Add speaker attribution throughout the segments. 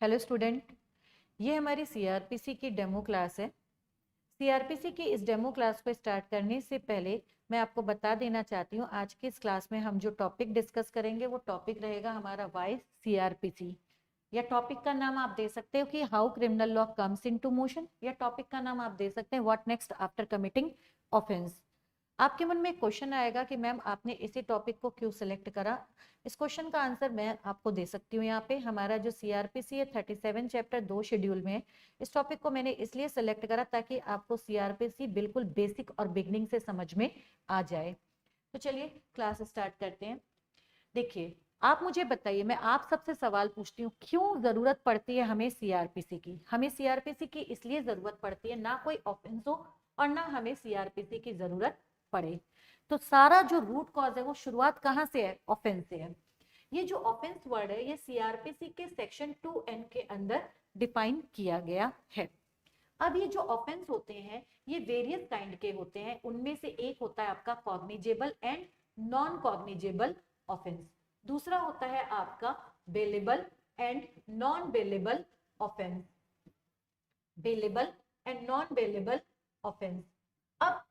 Speaker 1: Hello student, ये हमारी CrPC की डेमो क्लास है। सीआरपीसी की इस डेमो क्लास को स्टार्ट करने से पहले मैं आपको बता देना चाहती हूँ, आज की इस क्लास में हम जो टॉपिक डिस्कस करेंगे वो टॉपिक रहेगा हमारा वाई सीआरपीसी। या टॉपिक का नाम आप दे सकते हो कि how criminal law comes into motion, या टॉपिक का नाम आप दे सकते हैं what next after committing offence. आपके मन में एक क्वेश्चन आएगा कि मैम आपने इसी टॉपिक को क्यों सिलेक्ट करा। इस क्वेश्चन का आंसर मैं आपको दे सकती हूँ। यहाँ पे हमारा जो सीआरपीसी है 37 चैप्टर 2 शेड्यूल में है। इस टॉपिक को मैंने इसलिए सिलेक्ट करा ताकि आपको सीआरपीसी बिल्कुल बेसिक और बिगनिंग से समझ में आ जाए। तो चलिए क्लास स्टार्ट करते हैं। देखिए, आप मुझे बताइए, मैं आप सबसे सवाल पूछती हूँ, क्यों जरूरत पड़ती है हमें सीआरपीसी की। हमें सीआरपीसी की इसलिए जरूरत पड़ती है, ना कोई ऑफेंस हो और ना हमें सीआरपीसी की जरूरत पड़े। तो सारा जो रूट कॉज है वो शुरुआत कहाँ से है? ऑफेंस से है। ये जो ऑफेंस वर्ड है ये सीआरपीसी के सेक्शन 2N के अंदर डिफाइन किया गया है। अब ये जो ऑफेंस होते हैं ये वेरियस काइंड के होते हैं। उनमें से एक होता है आपका cognizable and non cognizable offence. दूसरा होता है आपका bailable and non bailable offence. Bailable and non bailable offence. अब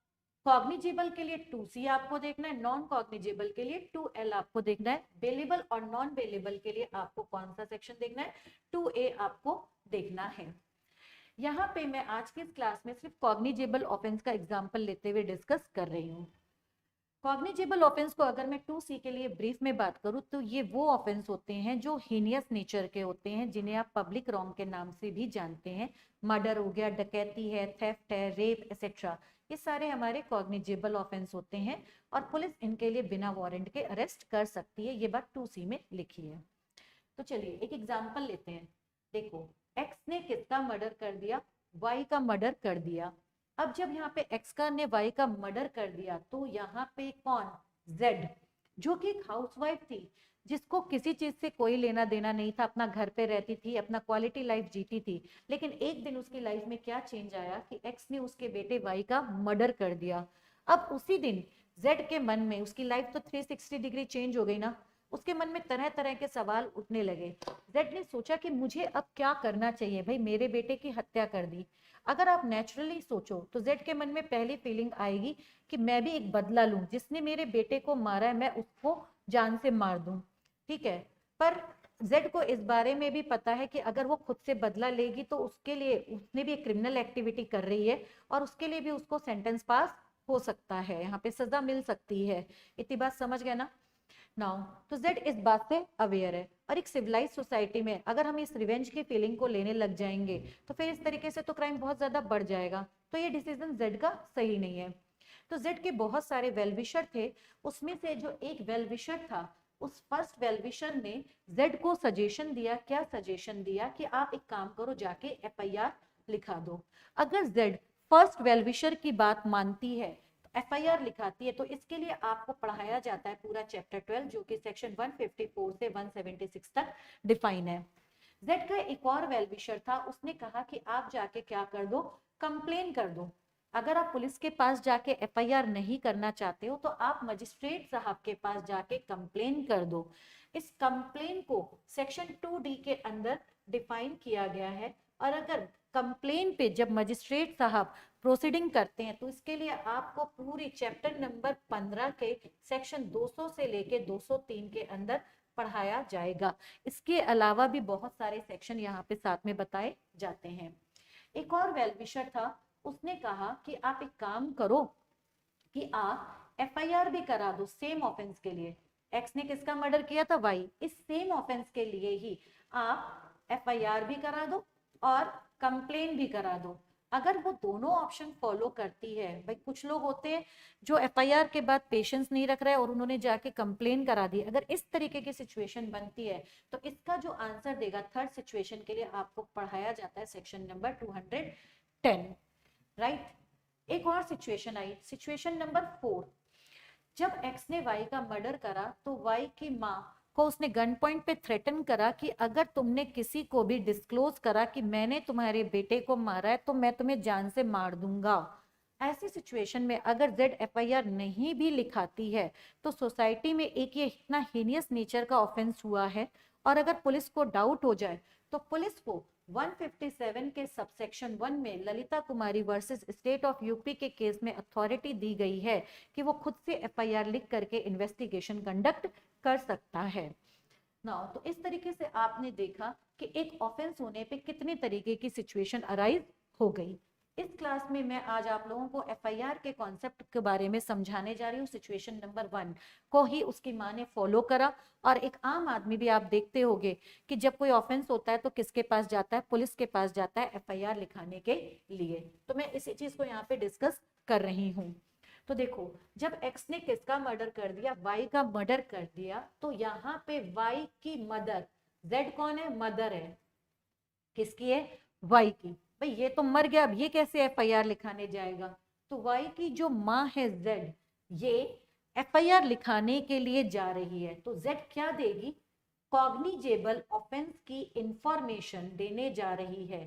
Speaker 1: कॉग्निजेबल के लिए 2C आपको देखना है, नॉन कॉग्निजेबल के लिए 2L आपको देखना है। बेलेबल और नॉन बेलेबल के लिए आपको कौन सा सेक्शन देखना है? 2A आपको देखना है। यहाँ पे मैं आज की इस क्लास में सिर्फ कॉग्निजेबल ऑफेंस का एग्जांपल लेते हुए डिस्कस कर रही हूँ। कॉग्निजेबल ऑफेंस को अगर मैं 2C के लिए ब्रीफ में बात करूँ तो ये वो ऑफेंस होते हैं जो हीनियस नेचर के होते हैं, जिन्हें आप पब्लिक रॉन्ग के नाम से भी जानते हैं। मर्डर हो गया, डकैती है, थेफ्ट है, रेप एक्सेट्रा, ये सारे हमारे कॉग्निजेबल ऑफेंस होते हैं और पुलिस इनके लिए बिना वारंट के अरेस्ट कर सकती है। ये बात 2C में लिखी है। तो चलिए एक एग्जाम्पल लेते हैं। देखो, एक्स ने किसका मर्डर कर दिया? वाई का मर्डर कर दिया। अब जब यहाँ पे एक्स का ने वाई का मर्डर कर दिया तो यहाँ पे कौन? जेड, जो कि एक हाउसवाइफ थी, जिसको किसी चीज से कोई लेना देना नहीं था, अपना घर पे रहती थी, अपना क्वालिटी लाइफ जीती थी। लेकिन एक दिन उसकी लाइफ में क्या चेंज आया कि एक्स ने उसके बेटे वाई का मर्डर कर दिया। अब उसी दिन जेड के मन में, उसकी लाइफ तो 360 डिग्री चेंज हो गई ना, उसके मन में तरह तरह के सवाल उठने लगे। जेड ने सोचा कि मुझे अब क्या करना चाहिए, भाई मेरे बेटे की हत्या कर दी। अगर आप नेचुरली सोचो तो जेड के मन में पहली फीलिंग आएगी कि मैं भी एक बदला लूं, जिसने मेरे बेटे को मारा है मैं उसको जान से मार दूं। ठीक है, पर जेड को इस बारे में भी पता है कि अगर वो खुद से बदला लेगी तो उसके लिए उसने भी एक क्रिमिनल एक्टिविटी कर रही है और उसके लिए भी उसको सेंटेंस पास हो सकता है, यहाँ पे सजा मिल सकती है। इतनी बात समझ गए ना? नाउ तो जेड इस बात से अवेयर है। और एक सिविलाइज सोसाइटी में अगर हम इस रिवेंज की फीलिंग को लेने लग जाएंगे तो फिर इस तरीके से तो क्राइम बहुत ज्यादा बढ़ जाएगा। तो ये डिसीजन जेड का सही नहीं है। तो जेड के बहुत सारे वेलविशर थे, उसमें से जो एक वेलविशर था, उस फर्स्ट वेलविशर ने जेड को सजेशन दिया। क्या सजेशन दिया? कि आप एक काम करो, जाके एफआईआर लिखा दो। अगर जेड फर्स्ट वेलविशर की बात मानती है, एफआईआर लिखाती है, तो इसके लिए आपको पढ़ाया जाता है पूरा चैप्टर 12, जो कि सेक्शन 154 से 176 तक डिफाइन है। जेड का एक और वेलविशर था, उसने कहा कि आप जाके क्या कर दो? कंप्लेन कर दो। अगर आप पुलिस के पास जाके एफआईआर नहीं करना चाहते हो तो आप मजिस्ट्रेट साहब के पास जाके कंप्लेन कर दो। इस कंप्लेन को सेक्शन 2D के अंदर डिफाइन किया गया है। और अगर कंप्लेन पे जब मजिस्ट्रेट साहब प्रोसीडिंग करते हैं तो इसके लिए आपको पूरी चैप्टर नंबर 15 के सेक्शन 200 से लेके 203 के अंदर पढ़ाया जाएगा। इसके अलावा भी बहुत सारे सेक्शन यहाँ पे साथ में बताए जाते हैं। एक और वेलविशर था, उसने कहा कि आप एक काम करो कि आप एफआईआर भी करा दो सेम ऑफेंस के लिए। एक्स ने किसका मर्डर किया था? वाई। इस सेम ऑफेंस के लिए ही आप एफआईआर भी करा दो और कंप्लेन भी करा दो। अगर वो दोनों ऑप्शन फॉलो करती है, भाई कुछ लोग होते हैं जो एफआईआर के बाद पेशेंस नहीं रख रहे और उन्होंने जाके कंप्लेन करा दी, अगर इस तरीके की सिचुएशन बनती है तो इसका जो आंसर देगा थर्ड सिचुएशन के लिए आपको पढ़ाया जाता है सेक्शन नंबर 210, राइट। एक और सिचुएशन आई, सिचुएशन नंबर 4। जब एक्स ने वाई का मर्डर करा तो वाई की माँ को उसने गन पॉइंट पे थ्रेटन करा कि अगर तुमने किसी को भी डिस्क्लोज करा कि मैंने तुम्हारे बेटे को मारा है तो मैं तुम्हें जान से मार दूंगा। ऐसी सिचुएशन में अगर जेड एफआईआर नहीं भी लिखाती है तो सोसाइटी में एक ये इतना हीनियस नेचर का ऑफेंस हुआ है और अगर पुलिस को डाउट हो जाए तो पुलिस को 157 के सबसेक्शन 1 में ललिता कुमारी वर्सेस स्टेट ऑफ यूपी के केस में अथॉरिटी दी गई है कि वो खुद से एफआईआर लिख करके इन्वेस्टिगेशन कंडक्ट कर सकता है। नाउ तो इस तरीके से आपने देखा कि एक ऑफेंस होने पे कितने तरीके की सिचुएशन अराइज हो गई। इस क्लास में मैं आज आप लोगों को एफआईआर के कॉन्सेप्ट के बारे में समझाने जा रही हूँ। सिचुएशन नंबर 1 को ही उसकी माँ ने फॉलो करा, और एक आम आदमी भी आप देखते होंगे कि जब कोई ऑफेंस होता है तो किसके पास जाता है, पुलिस के पास जाता है एफआईआर लिखाने के लिए। तो मैं इसी चीज को यहाँ पे डिस्कस कर रही हूँ। तो देखो, जब एक्स ने किसका मर्डर कर दिया, वाई का मर्डर कर दिया, तो यहाँ पे वाई की मदर, जेड कौन है, मदर है, किसकी है, वाई की। भाई ये तो मर गया, अब ये कैसे एफआईआर लिखाने जाएगा। तो वाई की जो माँ है जेड, ये एफआईआर लिखाने के लिए जा रही है। तो जेड क्या देगी, कॉग्निजेबल ऑफेंस की इंफॉर्मेशन देने जा रही है।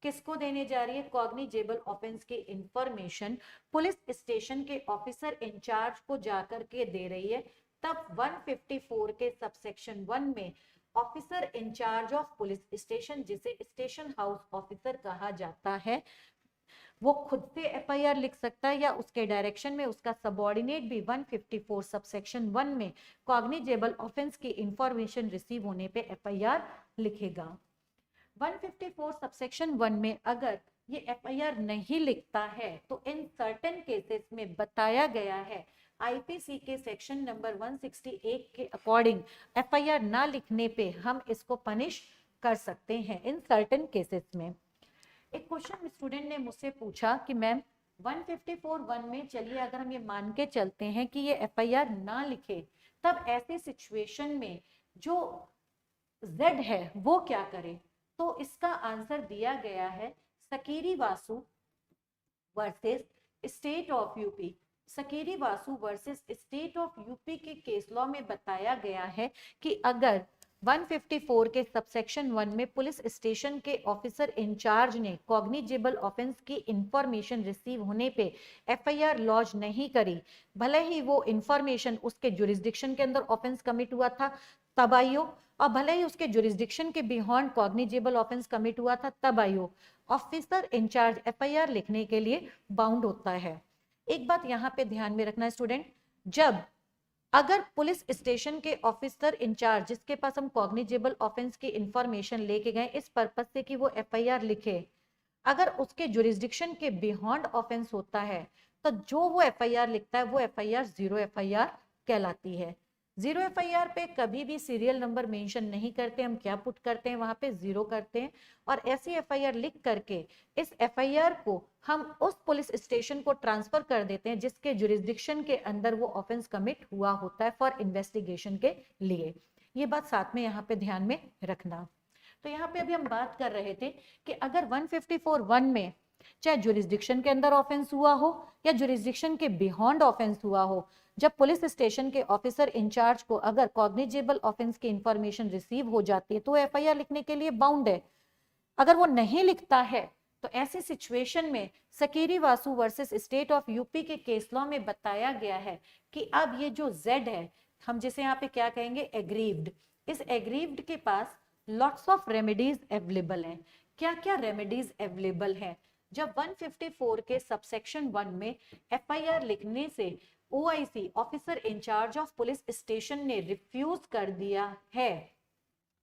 Speaker 1: किसको देने जा रही है, कॉग्निजेबल ऑफेंस की इंफॉर्मेशन पुलिस स्टेशन के ऑफिसर इंचार्ज को जाकर के दे रही है। तब 154 के सबसेक्शन 1 में officer in charge of police station, जिसे स्टेशन हाउस ऑफिसर कहा जाता है, वो खुद से एफआईआर लिख सकता है या उसके डायरेक्शन में उसका सबऑर्डिनेट भी 154 सबसेक्शन 1 में कॉग्निजेबल ऑफेंस की इंफॉर्मेशन रिसीव होने पे एफआईआर लिखेगा। 154 सबसेक्शन 1 में अगर ये एफआईआर नहीं लिखता है तो इन सर्टेन केसेस में बताया गया है, आईपीसी के सेक्शन नंबर 168 के अकॉर्डिंग एफआईआर ना लिखने पे हम इसको पनिश कर सकते हैं इन सर्टेन केसेस में। एक क्वेश्चन स्टूडेंट ने मुझसे पूछा कि मैम 154(1) में चलिए अगर हम ये मान के चलते हैं कि ये एफआईआर ना लिखे, तब ऐसे सिचुएशन में जो जेड है वो क्या करे। तो इसका आंसर दिया गया है Sakiri Vasu versus state of UP. Sakiri Vasu versus state of UP के केस लॉ में बताया गया है कि अगर 154 के सबसेक्शन 1 में पुलिस स्टेशन के ऑफिसर इंचार्ज ने कॉग्निजेबल ऑफेंस की इंफॉर्मेशन रिसीव होने पे एफआईआर लॉन्च नहीं करी, भले ही वो इंफॉर्मेशन उसके जुरिस्डिक्शन के अंदर ऑफेंस कमिट हुआ था तब आई हो, और भले ही उसके जुरिस्डिक्शन के बियॉन्ड कॉग्निजेबल ऑफेंस कमिट हुआ था तब आई हो, ऑफिसर इंचार्ज एफआईआर लिखने के लिए बाउंड होता है। एक बात यहाँ पे ध्यान में रखना स्टूडेंट, जब अगर पुलिस स्टेशन के ऑफिसर इंचार्ज जिसके पास हम कॉग्निजेबल ऑफेंस की इंफॉर्मेशन लेके गए इस पर्पस से कि वो एफआईआर लिखे, अगर उसके जुरिस्डिक्शन के बियॉन्ड ऑफेंस होता है तो जो वो एफआईआर लिखता है वो एफआईआर जीरो एफआईआर कहलाती है। जीरो एफआईआर पे कभी भी सीरियल नंबर मेंशन नहीं करते, हम क्या पुट करते हैं वहां पे जीरो करते हैं, और ऐसी एफआईआर लिख करके इस एफआईआर को हम उस पुलिस स्टेशन को ट्रांसफर कर देते हैं जिसके जुरिस्डिक्शन के अंदर वो ऑफेंस कमिट हुआ होता है फॉर इन्वेस्टिगेशन के लिए। ये बात साथ में यहाँ पे ध्यान में रखना। तो यहाँ पे अभी हम बात कर रहे थे कि अगर 154(1) में चाहे जुरिस्डिक्शन के अंदर ऑफेंस हुआ हो या जुरिस्डिक्शन के बियॉन्ड ऑफेंस हुआ हो, जब पुलिस स्टेशन के ऑफिसर इंचार्ज को अगर कॉग्निजेबल ऑफेंस की इंफॉर्मेशन रिसीव हो जाती है तो एफआईआर लिखने के लिए बाउंड है। अगर वो नहीं लिखता है तो ऐसी सिचुएशन में Sakiri Vasu versus state of UP के केस लॉ में बताया गया है कि अब ये जो जेड है, हम जिसे यहाँ पे क्या कहेंगे, एग्रीव्ड, इस एग्रीव्ड के पास लॉट्स ऑफ रेमेडीज अवेलेबल हैं। क्या क्या रेमेडीज अवेलेबल हैं, जब 154 के सबसेक्शन 1 में एफआईआर लिखने से OIC officer in charge of police station ने रिफ्यूज कर दिया है,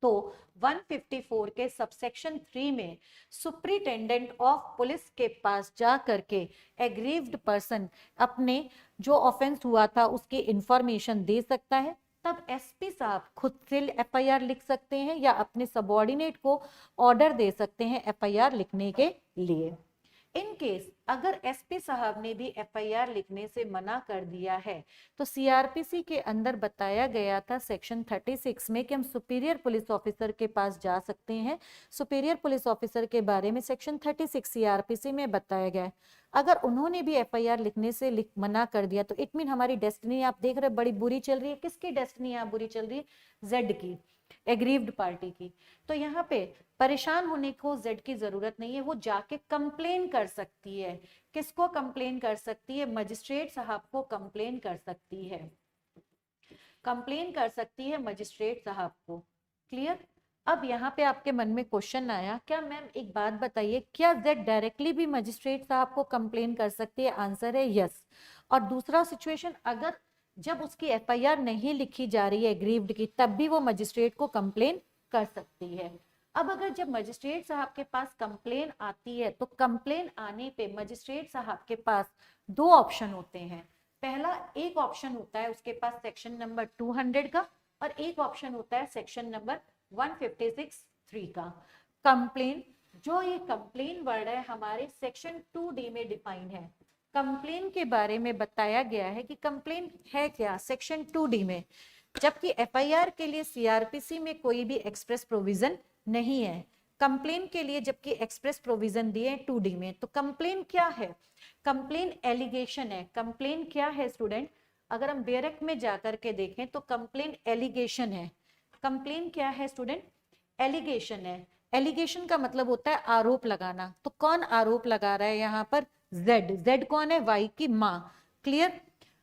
Speaker 1: तो 154 के सबसेक्शन 3 में सुप्रिटेंडेंट ऑफ पुलिस के पास जा करके एग्रीव्ड पर्सन अपने जो ऑफेंस हुआ था उसकी इंफॉर्मेशन दे सकता है। तब एसपी साहब खुद से एफआईआर लिख सकते हैं या अपने सबऑर्डिनेट को ऑर्डर दे सकते हैं एफआईआर लिखने के लिए। इन केस अगर एसपी साहब ने भी एफआईआर लिखने से मना कर दिया है तो सीआरपीसी के अंदर बताया गया था सेक्शन 36 में कि हम सुपीरियर पुलिस ऑफिसर के पास जा सकते हैं। सुपीरियर पुलिस ऑफिसर के बारे में सेक्शन 36 सीआरपीसी में बताया गया है। अगर उन्होंने भी एफआईआर लिखने से मना कर दिया तो इट मीन हमारी डेस्टिनी आप देख रहे बड़ी बुरी चल रही है। किसकी डेस्टिनी यहाँ बुरी चल रही है, जेड की, एग्रीव्ड पार्टी की। तो यहाँ पे परेशान होने को जेड की जरूरत नहीं है, वो जाके कंप्लेन कर सकती है। किसको कंप्लेन कर सकती है, मजिस्ट्रेट साहब को कंप्लेन कर सकती है, कंप्लेन कर सकती है मजिस्ट्रेट साहब को। क्लियर। अब यहाँ पे आपके मन में क्वेश्चन आया, क्या मैम एक बात बताइए, क्या जेड डायरेक्टली भी मजिस्ट्रेट साहब को कंप्लेन कर सकती है? आंसर है यस। और दूसरा सिचुएशन, अगर जब उसकी एफआईआर नहीं लिखी जा रही है एग्रीव्ड की, तब भी वो मजिस्ट्रेट को कंप्लेन कर सकती है। अब अगर जब मजिस्ट्रेट साहब के पास कंप्लेन आती है, तो कंप्लेन आने पे मजिस्ट्रेट साहब के पास दो ऑप्शन होते हैं। पहला एक ऑप्शन होता है उसके पास सेक्शन नंबर 200 का, और एक ऑप्शन होता है सेक्शन नंबर 156(3) का। कंप्लेन, जो ये कंप्लेन वर्ड है हमारे सेक्शन 2D में डिफाइन है। कंप्लेन के बारे में बताया गया है कि कंप्लेन है क्या सेक्शन 2D में, जबकि एफआईआर के लिए सीआरपीसी में कोई भी एक्सप्रेस प्रोविजन नहीं है। कंप्लेन के लिए जबकि एक्सप्रेस प्रोविजन दिए 2D में। तो कंप्लेन क्या है? कंप्लेन एलिगेशन है। कंप्लेन क्या है स्टूडेंट? अगर हम डायरेक्ट में जाकर के देखें तो कंप्लेन एलिगेशन है। कंप्लेन क्या है स्टूडेंट? एलिगेशन है। एलिगेशन का मतलब होता है आरोप लगाना। तो कौन आरोप लगा रहा है यहाँ पर? जेड। जेड कौन है? वाई की माँ। क्लियर।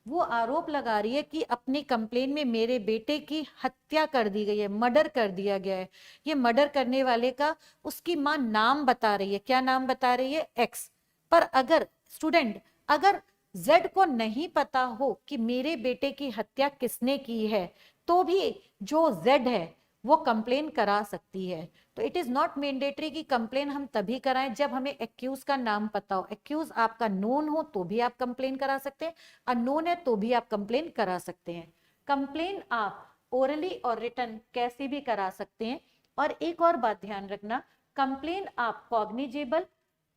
Speaker 1: वो आरोप लगा रही है कि अपनी कंप्लेन में मेरे बेटे की हत्या कर दी गई है, मर्डर कर दिया गया है। ये मर्डर करने वाले का उसकी माँ नाम बता रही है। क्या नाम बता रही है? एक्स। पर अगर स्टूडेंट, अगर जेड को नहीं पता हो कि मेरे बेटे की हत्या किसने की है, तो भी जो जेड है वो कंप्लेन करा सकती है। तो इट इज नॉट मैंडेटरी कि कंप्लेन हम तभी कराएं जब हमें एक्यूज का नाम पता हो। एक्यूज आपका नोन हो तो भी आप कंप्लेन करा सकते हैं, अननोन है तो भी आप कंप्लेन करा सकते हैं। कंप्लेन आप ओरली और रिटन कैसे भी करा सकते हैं। और एक और बात ध्यान रखना, कंप्लेन आप कॉग्निजेबल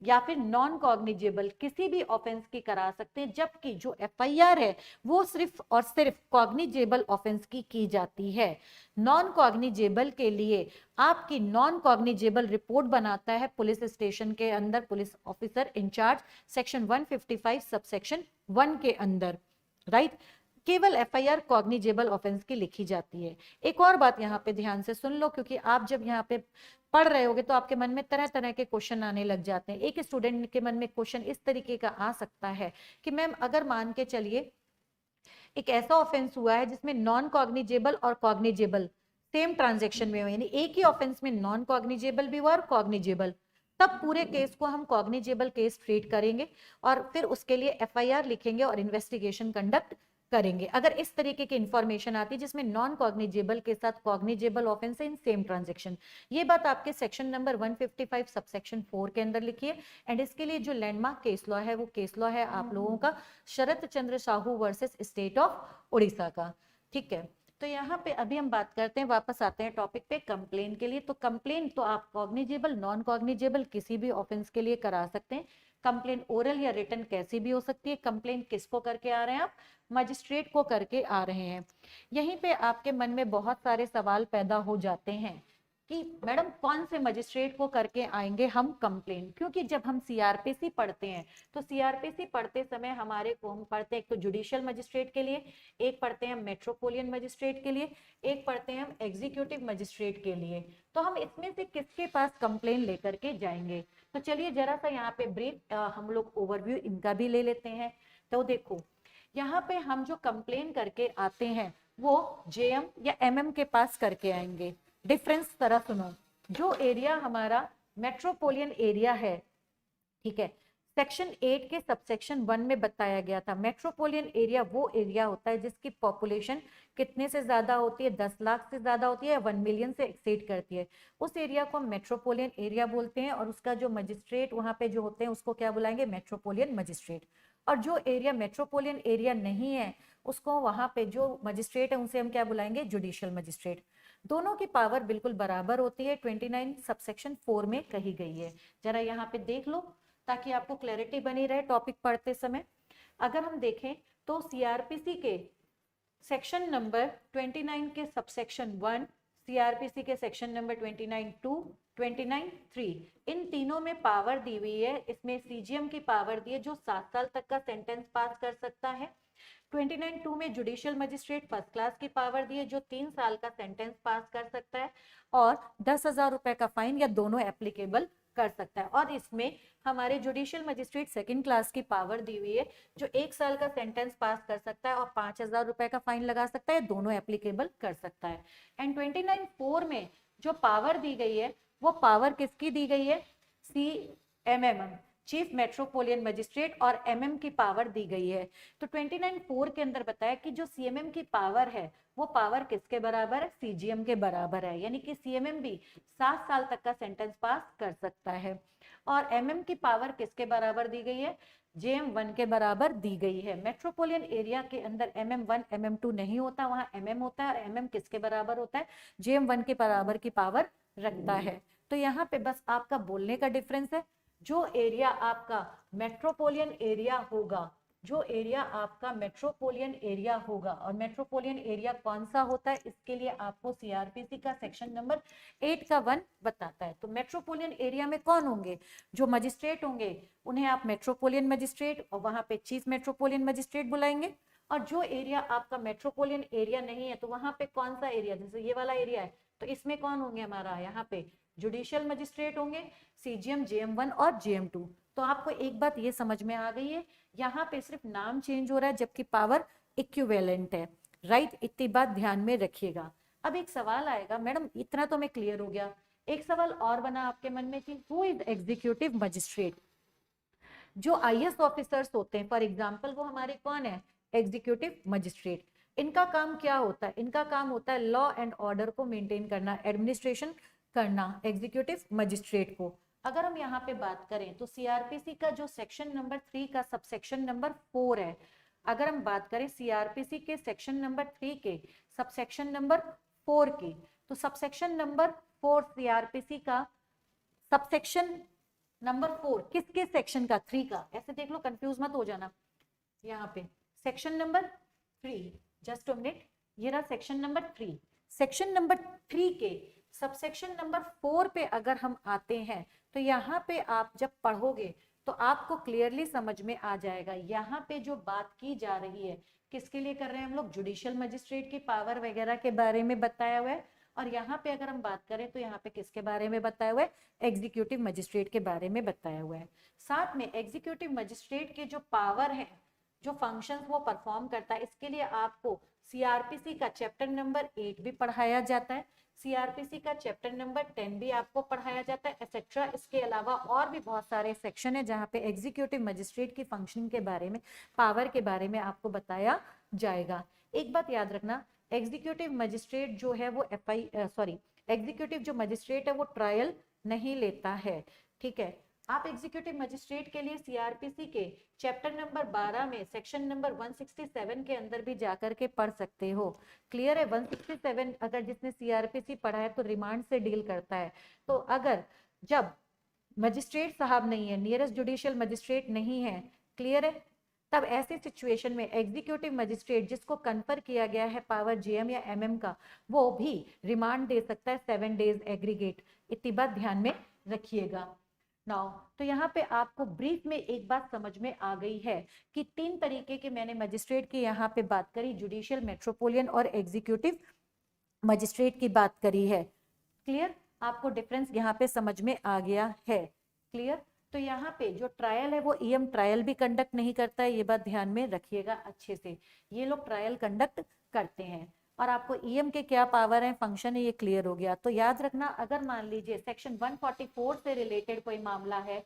Speaker 1: या फिर नॉन कॉग्निजेबल किसी भी ऑफेंस की करा सकते हैं, जबकि जो एफआईआर है वो सिर्फ और सिर्फ कॉग्निजेबल ऑफेंस की जाती है। नॉन कॉग्निजेबल के लिए आपकी नॉन कॉग्निजेबल रिपोर्ट बनाता है पुलिस स्टेशन के अंदर police officer in charge, section 155 subsection 1 के अंदर, राइट। केवल एफआईआर कॉग्निजेबल ऑफेंस की लिखी जाती है। एक और बात यहाँ पे ध्यान से सुन लो, क्योंकि आप जब यहाँ पे पढ़ रहे होगे तो आपके मन में तरह तरह के क्वेश्चन आने लग जाते हैं। एक स्टूडेंट के मन में क्वेश्चन इस तरीके का आ सकता है कि मैम अगर मान के चलिए एक ऐसा ऑफेंस हुआ है जिसमें नॉन कॉग्निजेबल और कॉग्निजेबल सेम ट्रांजेक्शन में हुए, यानी एक ही ऑफेंस में नॉन कॉग्निजेबल भी हुआ और कॉग्निजेबल, तब पूरे केस को हम कॉग्निजेबल केस ट्रीट करेंगे और फिर उसके लिए एफआईआर लिखेंगे और इन्वेस्टिगेशन कंडक्ट करेंगे। अगर इस तरीके की इंफॉर्मेशन आती है जिसमें नॉन कॉग्निजेबल के साथ cognizable offence in same transaction, ये बात आपके सेक्शन नंबर 155 सबसेक्शन 4 के अंदर लिखी है। एंड इसके लिए जो लैंडमार्क केस लॉ है वो केस लॉ है आप लोगों का Sharat Chandra Sahu versus state of Orissa का। ठीक है, तो यहाँ पे अभी हम बात करते हैं, वापस आते हैं टॉपिक पे कंप्लेन के लिए। तो कंप्लेन तो आप कॉग्निजेबल नॉन कॉग्निजेबल किसी भी ऑफेंस के लिए करा सकते हैं। कंप्लेन ओरल या रिटन कैसी भी हो सकती है। कंप्लेन किसको करके आ रहे हैं आप? मजिस्ट्रेट को करके आ रहे हैं। यहीं पे आपके मन में बहुत सारे सवाल पैदा हो जाते हैं कि मैडम कौन से मजिस्ट्रेट को करके आएंगे हम कंप्लेन, क्योंकि जब हम सीआरपीसी पढ़ते हैं तो सीआरपीसी पढ़ते समय हमारे को हम पढ़ते हैं एक तो जुडिशियल मजिस्ट्रेट के लिए, एक पढ़ते हैं हम मेट्रोपोलियन मजिस्ट्रेट के लिए, एक पढ़ते हैं हम एग्जीक्यूटिव मजिस्ट्रेट के लिए। तो हम इसमें से किसके पास कंप्लेन लेकर के जाएंगे? तो चलिए जरा सा यहाँ पे ब्रीफ हम लोग ओवरव्यू इनका भी ले लेते हैं। तो देखो यहाँ पे हम जो कंप्लेन करके आते हैं वो जेएम या एमएम के पास करके आएंगे। डिफरेंस तरह सुनो, जो एरिया हमारा मेट्रोपोलियन एरिया है, ठीक है, सेक्शन 8 के सबसेक्शन 1 में बताया गया था मेट्रोपोलियन एरिया वो एरिया होता है जिसकी पॉपुलेशन कितने से ज्यादा होती है? 10 लाख से ज्यादा होती है या 1 मिलियन से एक्सीड करती है, उस एरिया को हम मेट्रोपोलियन एरिया बोलते हैं। और उसका जो मजिस्ट्रेट वहां पे जो होते हैं उसको क्या बुलाएंगे? Metropolitan magistrate. और जो एरिया मेट्रोपोलियन एरिया नहीं है उसको वहां पे जो मजिस्ट्रेट है उनसे हम क्या बुलाएंगे? Judicial magistrate. दोनों की पावर बिल्कुल बराबर होती है, 29 सबसेक्शन 4 में कही गई है। जरा यहाँ पे देख लो ताकि आपको क्लैरिटी बनी रहे टॉपिक पढ़ते समय। अगर हम देखें तो सीआरपीसी के सेक्शन नंबर 29 के सबसेक्शन 1, सीआरपीसी के सेक्शन नंबर 29(2), 29(3), इन तीनों में पावर दी हुई है। इसमें सीजीएम की पावर दी है जो 7 साल तक का सेंटेंस पास कर सकता है। 29(2) में जुडिशियल मजिस्ट्रेट फर्स्ट क्लास की पावर दी है जो 3 साल का सेंटेंस पास कर सकता है और 10,000 रुपए का फाइन या दोनों एप्लीकेबल कर सकता है। और इसमें हमारे जुडिशियल मजिस्ट्रेट सेकंड क्लास की पावर दी हुई है, जो 1 साल का सेंटेंस पास कर सकता है और 5,000 रुपए का फाइन लगा सकता है, दोनों एप्लीकेबल कर सकता है। एंड 29(4) में जो पावर दी गई है वो पावर किसकी दी गई है? CMM, चीफ मेट्रोपोलियन मजिस्ट्रेट, और MM की पावर दी गई है। तो 29(4) के अंदर बताया कि जो CMM की पावर है वो पावर किसके बराबर है? CGM के बराबर है, यानी कि CMM भी 7 साल तक का सेंटेंस पास कर सकता है। और MM की पावर किसके बराबर दी गई है? JM1 के बराबर दी गई है। मेट्रोपोलियन एरिया के अंदर MM1 MM2 नहीं होता, वहां MM होता है, और MM किसके बराबर होता है? JM1 के बराबर की पावर रखता है। तो यहाँ पे बस आपका बोलने का डिफरेंस है। जो एरिया आपका मेट्रोपोलियन एरिया होगा, जो एरिया आपका मेट्रोपोलियन एरिया होगा, और मेट्रोपोलियन एरिया कौन सा होता है इसके लिए आपको CRPC का सेक्शन नंबर 8 का 1 बताता है। तो मेट्रोपोलियन एरिया में कौन होंगे? जो मजिस्ट्रेट होंगे उन्हें आप मेट्रोपोलियन मजिस्ट्रेट, और वहां पे चीफ मेट्रोपोलियन मजिस्ट्रेट बुलाएंगे। और जो एरिया आपका मेट्रोपोलियन एरिया नहीं है तो वहां पे कौन सा एरिया, जैसे ये वाला एरिया है तो इसमें कौन होंगे? हमारा यहाँ पे जुडिशियल मजिस्ट्रेट होंगे, CGM, JM1 और JM2। तो आपको एक बात ये समझ में आ गई है, यहाँ पे सिर्फ नाम चेंज हो रहा है जबकि पावर इक्विवेलेंट है, राइट? इतनी बात ध्यान में रखिएगा। अब एक सवाल आएगा, मैडम इतना तो मैं क्लियर हो गया, एक सवाल और बना आपके मन में कि हु इज एग्जीक्यूटिव मजिस्ट्रेट? जो IAS ऑफिसर्स होते हैं फॉर एग्जाम्पल, वो हमारे कौन है? Executive magistrate. इनका काम क्या होता है? इनका काम होता है लॉ एंड ऑर्डर को मेंटेन करना, एडमिनिस्ट्रेशन करना एग्जीक्यूटिव मजिस्ट्रेट को। अगर हम यहाँ पे बात करें तो CRPC का जो सेक्शन नंबर 3 का सबसेक्शन नंबर 4 है, अगर हम बात करें CRPC के सेक्शन नंबर 3 के सबसेक्शन नंबर 4 की, तो सबसेक्शन नंबर 4 CRPC का सबसेक्शन नंबर 4 किसके सेक्शन का? 3 का। ऐसे देख लो, कंफ्यूज मत हो जाना। यहाँ पे section number 3, just a minute, ये रहा सेक्शन नंबर 3। सेक्शन नंबर 3 के सबसेक्शन नंबर 4 पे अगर हम आते हैं तो यहाँ पे आप जब पढ़ोगे तो आपको क्लियरली समझ में आ जाएगा। यहाँ पे जो बात की जा रही है किसके लिए कर रहे हैं हम लोग? जुडिशियल मजिस्ट्रेट की पावर वगैरह के बारे में बताया हुआ है। और यहाँ पे अगर हम बात करें तो यहाँ पे किसके बारे में बताया हुआ है? एग्जीक्यूटिव मजिस्ट्रेट के बारे में बताया हुआ है। साथ में एग्जीक्यूटिव मजिस्ट्रेट के जो पावर है, जो फंक्शंस वो परफॉर्म करता है, इसके लिए आपको CRPC का चैप्टर नंबर 8 भी पढ़ाया जाता है, CRPC का चैप्टर नंबर 10 भी आपको पढ़ाया जाता है, एक्सेट्रा। इसके अलावा और भी बहुत सारे सेक्शन है जहाँ पे एग्जीक्यूटिव मजिस्ट्रेट की फंक्शनिंग के बारे में, पावर के बारे में आपको बताया जाएगा। एक बात याद रखना, एग्जीक्यूटिव मजिस्ट्रेट जो है वो एग्जीक्यूटिव जो मजिस्ट्रेट है वो ट्रायल नहीं लेता है, ठीक है? आप एग्जीक्यूटिव मजिस्ट्रेट के लिए CRPC के चैप्टर नंबर 12 में सेक्शन नंबर 167 के अंदर भी जाकर के पढ़ सकते हो। क्लियर है? 167 अगर जिसने CRPC पढ़ा है तो रिमांड से डील करता है। तो अगर जब मजिस्ट्रेट साहब नहीं है, नियरेस्ट जुडिशियल मजिस्ट्रेट नहीं है, क्लियर है, तब ऐसे सिचुएशन में एग्जीक्यूटिव मजिस्ट्रेट जिसको कन्फर किया गया है पावर JM या MM का, वो भी रिमांड दे सकता है 7 डेज एग्रीगेट। इतनी बात ध्यान में रखिएगा। नाउ तो यहाँ पे आपको ब्रीफ में एक बात समझ में आ गई है कि 3 तरीके के मैंने मजिस्ट्रेट की यहाँ पे बात करी, जुडिशियल, मेट्रोपोलियन और एग्जीक्यूटिव मजिस्ट्रेट की बात करी है। क्लियर? आपको डिफरेंस यहाँ पे समझ में आ गया है? क्लियर? तो यहाँ पे जो ट्रायल है वो EM ट्रायल भी कंडक्ट नहीं करता है, ये बात ध्यान में रखिएगा अच्छे से। ये लोग ट्रायल कंडक्ट करते हैं। और आपको EM के क्या पावर है, फंक्शन है, ये क्लियर हो गया। तो याद रखना, अगर मान लीजिए सेक्शन 144 से रिलेटेड कोई मामला है,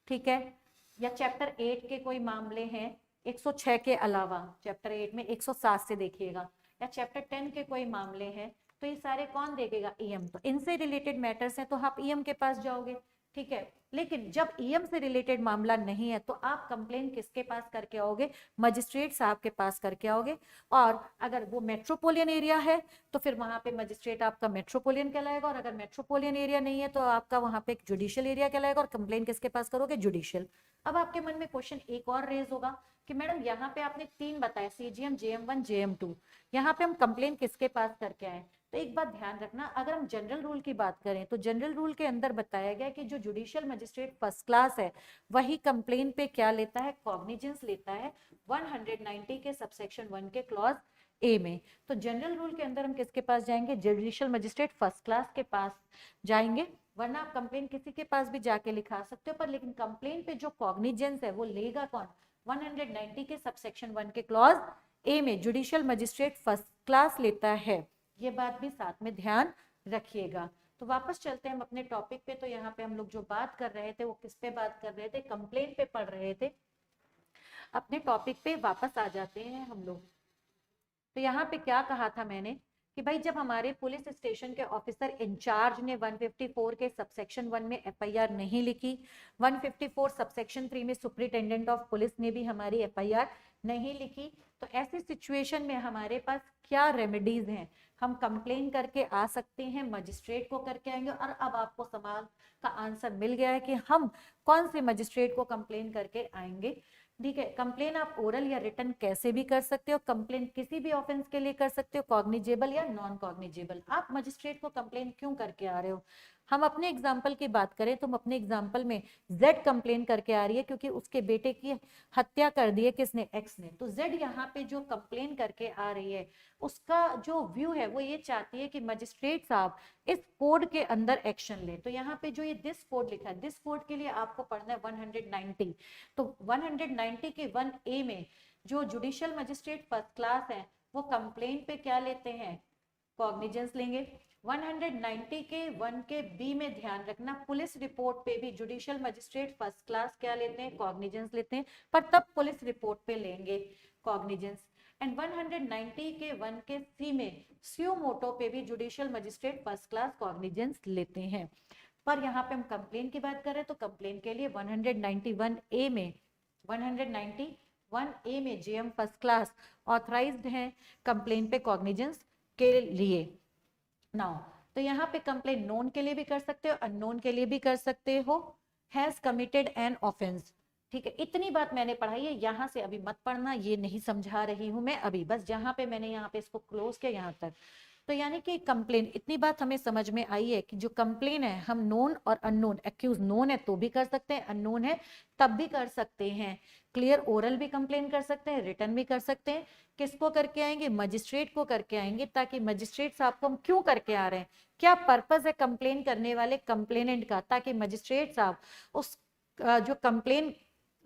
Speaker 1: ठीक है, या चैप्टर 8 के कोई मामले हैं 106 के अलावा, चैप्टर 8 में 107 से देखिएगा, या चैप्टर 10 के कोई मामले हैं, तो ये सारे कौन देखेगा? EM। तो इनसे रिलेटेड मैटर्स हैं तो आप EM के पास जाओगे, ठीक है। लेकिन जब EM से रिलेटेड मामला नहीं है तो आप कंप्लेन किसके पास करके आओगे? मजिस्ट्रेट साहब के पास करके आओगे। और अगर वो मेट्रोपोलियन एरिया है तो फिर वहां पे मजिस्ट्रेट आपका मेट्रोपोलियन कहलाएगा, और अगर मेट्रोपोलियन एरिया नहीं है तो आपका वहां पे जुडिशियल एरिया कहलाएगा, और कंप्लेन किसके पास करोगे? जुडिशियल। अब आपके मन में क्वेश्चन एक और रेज होगा कि मैडम यहाँ पे आपने 3 बताए, CGM, JM1, JM2, यहाँ पे हम कंप्लेन किसके पास करके आए? तो एक बात ध्यान रखना, अगर हम जनरल रूल की बात करें तो जनरल रूल के अंदर बताया गया कि जो जुडिशियल मजिस्ट्रेट फर्स्ट क्लास है वही कंप्लेन पे क्या लेता है? कॉग्निजेंस लेता है 190 के सबसेक्शन 1 के क्लॉज A में। तो जनरल रूल के अंदर हम किसके पास जाएंगे? जुडिशियल मजिस्ट्रेट फर्स्ट क्लास के पास जाएंगे। वरना आप कंप्लेन किसी के पास भी जाके लिखा सकते हो, पर लेकिन कंप्लेन पे जो कॉग्निजेंस है वो लेगा कौन? 190 के सबसेक्शन 1 के क्लॉज ए में जुडिशियल मजिस्ट्रेट फर्स्ट क्लास लेता है। ये बात भी साथ में ध्यान रखिएगा। तो वापस चलते हैं हम अपने टॉपिक पे। तो यहाँ पे हम लोग जो बात कर रहे थे वो किस पे बात कर रहे थे? कंप्लेन पे पढ़ रहे थे। अपने टॉपिक पे वापस आ जाते हैं हम लोग। तो यहाँ पे क्या कहा था मैंने कि भाई जब हमारे पुलिस स्टेशन के ऑफिसर इंचार्ज ने 154 के सबसेक्शन 1 में एफआईआर नहीं लिखी, 154 सबसेक्शन 3 में सुपरिटेंडेंट ऑफ पुलिस ने भी हमारी एफआईआर नहीं लिखी, तो ऐसी सिचुएशन में हमारे पास क्या रेमेडीज हैं? हम कंप्लेन करके आ सकते हैं, मजिस्ट्रेट को करके आएंगे। और अब आपको सवाल का आंसर मिल गया है कि हम कौन से मजिस्ट्रेट को कंप्लेन करके आएंगे। ठीक है, कंप्लेन आप ओरल या रिटन कैसे भी कर सकते हो। कंप्लेन किसी भी ऑफेंस के लिए कर सकते हो, कॉग्निजेबल या नॉन कॉग्निजेबल। आप मजिस्ट्रेट को कंप्लेन क्यों करके आ रहे हो? हम अपने एग्जांपल की बात करें तो हम अपने एग्जांपल में जेड कंप्लेन करके आ रही है क्योंकि उसके बेटे की हत्या कर दी है किसने? एक्स ने। तो जेड यहाँ पे जो कंप्लेन करके आ रही है उसका जो व्यू है वो ये चाहती है कि मजिस्ट्रेट साहब इस कोड के अंदर एक्शन ले। तो यहाँ पे जो ये दिस कोड लिखा है, दिस कोड के लिए आपको पढ़ना है 190। तो 190 के 1A में जो जुडिशियल मजिस्ट्रेट फर्स्ट क्लास है वो कंप्लेन पे क्या लेते हैं? कॉग्निजेंस लेंगे। 190 के 1 के बी में ध्यान रखना, पुलिस रिपोर्ट पे भी जुडिशियल मजिस्ट्रेट फर्स्ट क्लास क्या लेते हैं? कॉग्निजेंस लेते हैं, पर तब पुलिस रिपोर्ट पे लेंगे कॉग्निजेंस। एंड 190 के 1 के सी में स्यू मोटो पे भी judicial magistrate first class cognizance लेते हैं। पर यहाँ पे हम कंप्लेन की बात कर रहे हैं तो कंप्लेन के लिए 191A में 191A में जेएम फर्स्ट क्लास ऑथराइज्ड है कंप्लेन पे कॉग्निजेंस के लिए। नाउ तो यहाँ पे कंप्लेन नोन के लिए भी कर सकते हो, अननोन के लिए भी कर सकते हो। हैज कमिटेड एन ऑफेंस, ठीक है, इतनी बात मैंने पढ़ाई है, यहाँ से अभी मत पढ़ना, ये नहीं समझा रही हूं मैं अभी, बस जहां पे मैंने यहाँ पे इसको क्लोज किया यहाँ तक। तो यानी कि कंप्लेन, इतनी बात हमें समझ में आई है कि जो कंप्लेन है हम नोन और अननोन, एक्यूज नोन है तो भी कर सकते हैं, अननोन है तब भी कर सकते हैं। क्लियर, ओरल भी कंप्लेन कर सकते हैं, रिटर्न भी कर सकते हैं। किसको करके आएंगे? मजिस्ट्रेट को करके आएंगे, ताकि मजिस्ट्रेट साहब को हम क्यों करके आ रहे हैं, क्या पर्पस है कंप्लेन करने वाले कंप्लेनेंट का, ताकि मजिस्ट्रेट साहब उस जो कंप्लेन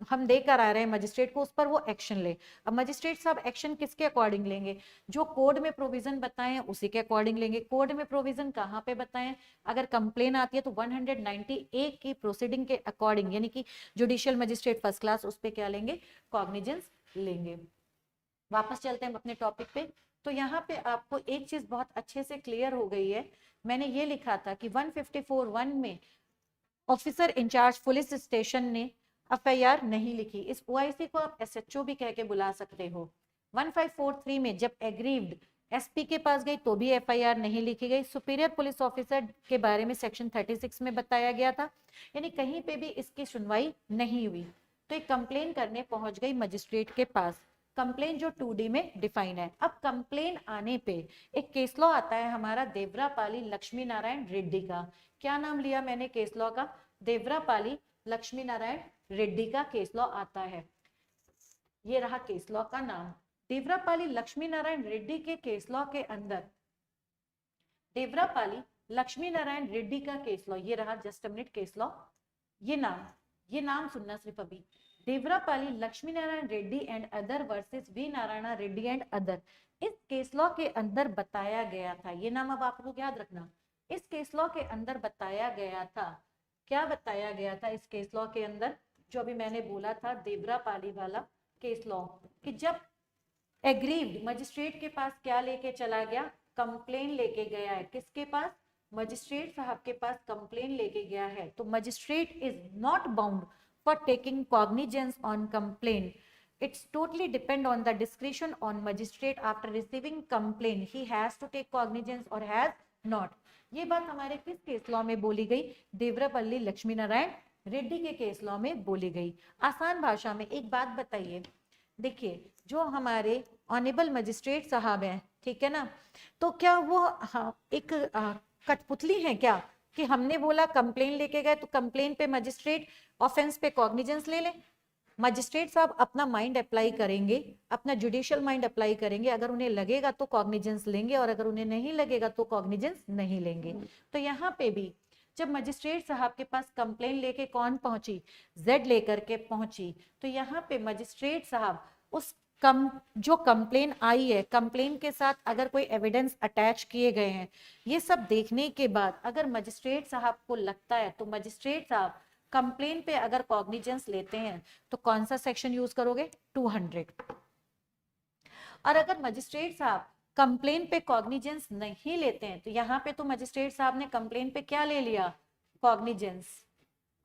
Speaker 1: हम देकर आ रहे हैं मजिस्ट्रेट को उस पर वो एक्शन ले। अब मजिस्ट्रेट साहब एक्शन किसके अकॉर्डिंग लेंगे? जो कोड में प्रोविजन बताए हैं उसी के अकॉर्डिंग लेंगे। कोड में प्रोविजन कहाँ पे बताएं? अगर कंप्लेन आती है तो 190A की प्रोसीडिंग के अकॉर्डिंग, यानी कि जुडिशियल मजिस्ट्रेट फर्स्ट क्लास, उस पे क्या लेंगे? कॉग्निजेंस लेंगे। वापस चलते हैं अपने टॉपिक पे। तो यहाँ पे आपको एक चीज बहुत अच्छे से क्लियर हो गई है। मैंने ये लिखा था कि 154(1) में ऑफिसर इंचार्ज पुलिस स्टेशन ने एफआईआर नहीं लिखी। इस ओआईसी को आप एसएचओ भी कह के बुला सकते हो। 1543 में जब एग्रीव्ड एसपी के पास गई तो भी एफआईआर नहीं लिखी गई। सुपीरियर पुलिस ऑफिसर के बारे में सेक्शन 36 में बताया गया था, यानी कहीं पे भी इसकी सुनवाई नहीं हुई। तो एक कंप्लेन करने पहुंच गई मजिस्ट्रेट के पास। कंप्लेन जो 2D में डिफाइन है। अब कंप्लेन आने पे एक केस लॉ आता है हमारा देवरापाली लक्ष्मी नारायण रेड्डी का। क्या नाम लिया मैंने केस लॉ का? देवरापाली लक्ष्मी नारायण रेड्डी का केस लॉ आता है। ये रहा केस लॉ का नाम। देवरापाली लक्ष्मी नारायण रेड्डी के केस लॉ के अंदर, देवरापाली लक्ष्मी नारायण रेड्डी का केस लॉ, ये रहा, just a minute, case law, ये नाम सुनना सिर्फ अभी। Devarapalli Lakshmi Narayan Reddy and other versus V Narayana Reddy and other, इस केस लॉ के अंदर बताया गया था, ये नाम अब आप लोग याद रखना। इस केस लॉ के अंदर बताया गया था, क्या बताया गया था इस केस लॉ के अंदर? जो अभी मैंने बोला था देवरापाली वाला केस लॉ, कि जब एग्रीव्ड मजिस्ट्रेट के पास क्या लेके चला गया? कंप्लेन लेके गया है। किसके पास? मजिस्ट्रेट साहब के पास कंप्लेन लेके गया है। तो magistrate is not bound for taking cognizance on complaint. It's totally depend on the discretion on magistrate after receiving complaint. He has to take cognizance or has not. ये बात हमारे किस केस लॉ में बोली गई? देवरापल्ली लक्ष्मी नारायण रेड्डी के केस लॉ में बोली गई। आसान भाषा में एक बात बताइए, देखिए जो हमारे ऑनेबल मजिस्ट्रेट साहब हैं, ठीक है ना, तो क्या वो एक कठपुतली है क्या कि हमने बोला कंप्लेन लेके गए तो कंप्लेन पे मजिस्ट्रेट ऑफेंस पे कॉग्निजेंस ले ले? मजिस्ट्रेट साहब अपना माइंड अप्लाई करेंगे, अपना जुडिशियल माइंड अप्लाई करेंगे। अगर उन्हें लगेगा तो कॉग्निजेंस लेंगे और अगर उन्हें नहीं लगेगा तो कॉग्निजेंस नहीं लेंगे। तो यहाँ पे भी जब मजिस्ट्रेट साहब के पास कंप्लेन लेके कौन पहुंची, जेड लेकर के पहुंची, तो यहाँ पे मजिस्ट्रेट साहब उस जो कंप्लेन आई है, कंप्लेन के साथ अगर कोई एविडेंस अटैच किए गए हैं, ये सब देखने के बाद अगर मजिस्ट्रेट साहब को लगता है तो मजिस्ट्रेट साहब कंप्लेन पे अगर कॉग्निजेंस लेते हैं तो कौन सा सेक्शन यूज करोगे, 200। और अगर मजिस्ट्रेट साहब कंप्लेन पे कॉग्निजेंस नहीं लेते हैं तो यहाँ पे तो मजिस्ट्रेट साहब ने कंप्लेन पे क्या ले लिया, कॉग्निजेंस।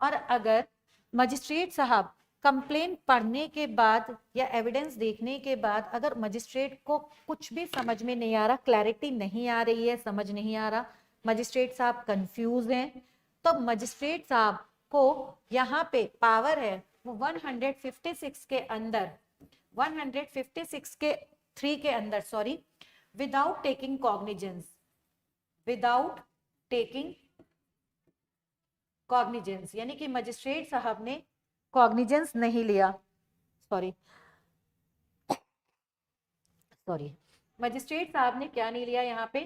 Speaker 1: और अगर मजिस्ट्रेट साहब कंप्लेन पढ़ने के बाद या एविडेंस देखने के बाद अगर मजिस्ट्रेट को कुछ भी समझ में नहीं आ रहा, क्लैरिटी नहीं आ रही है, समझ नहीं आ रहा, मजिस्ट्रेट साहब कंफ्यूज हैं, तो मजिस्ट्रेट साहब को यहाँ पे पावर है वो 156 के अंदर, 156 के 3 के अंदर, sorry, without taking cognizance, without taking cognizance, यानी कि मजिस्ट्रेट साहब ने कॉग्निजेंस नहीं लिया, सॉरी मजिस्ट्रेट साहब ने क्या नहीं लिया यहाँ पे,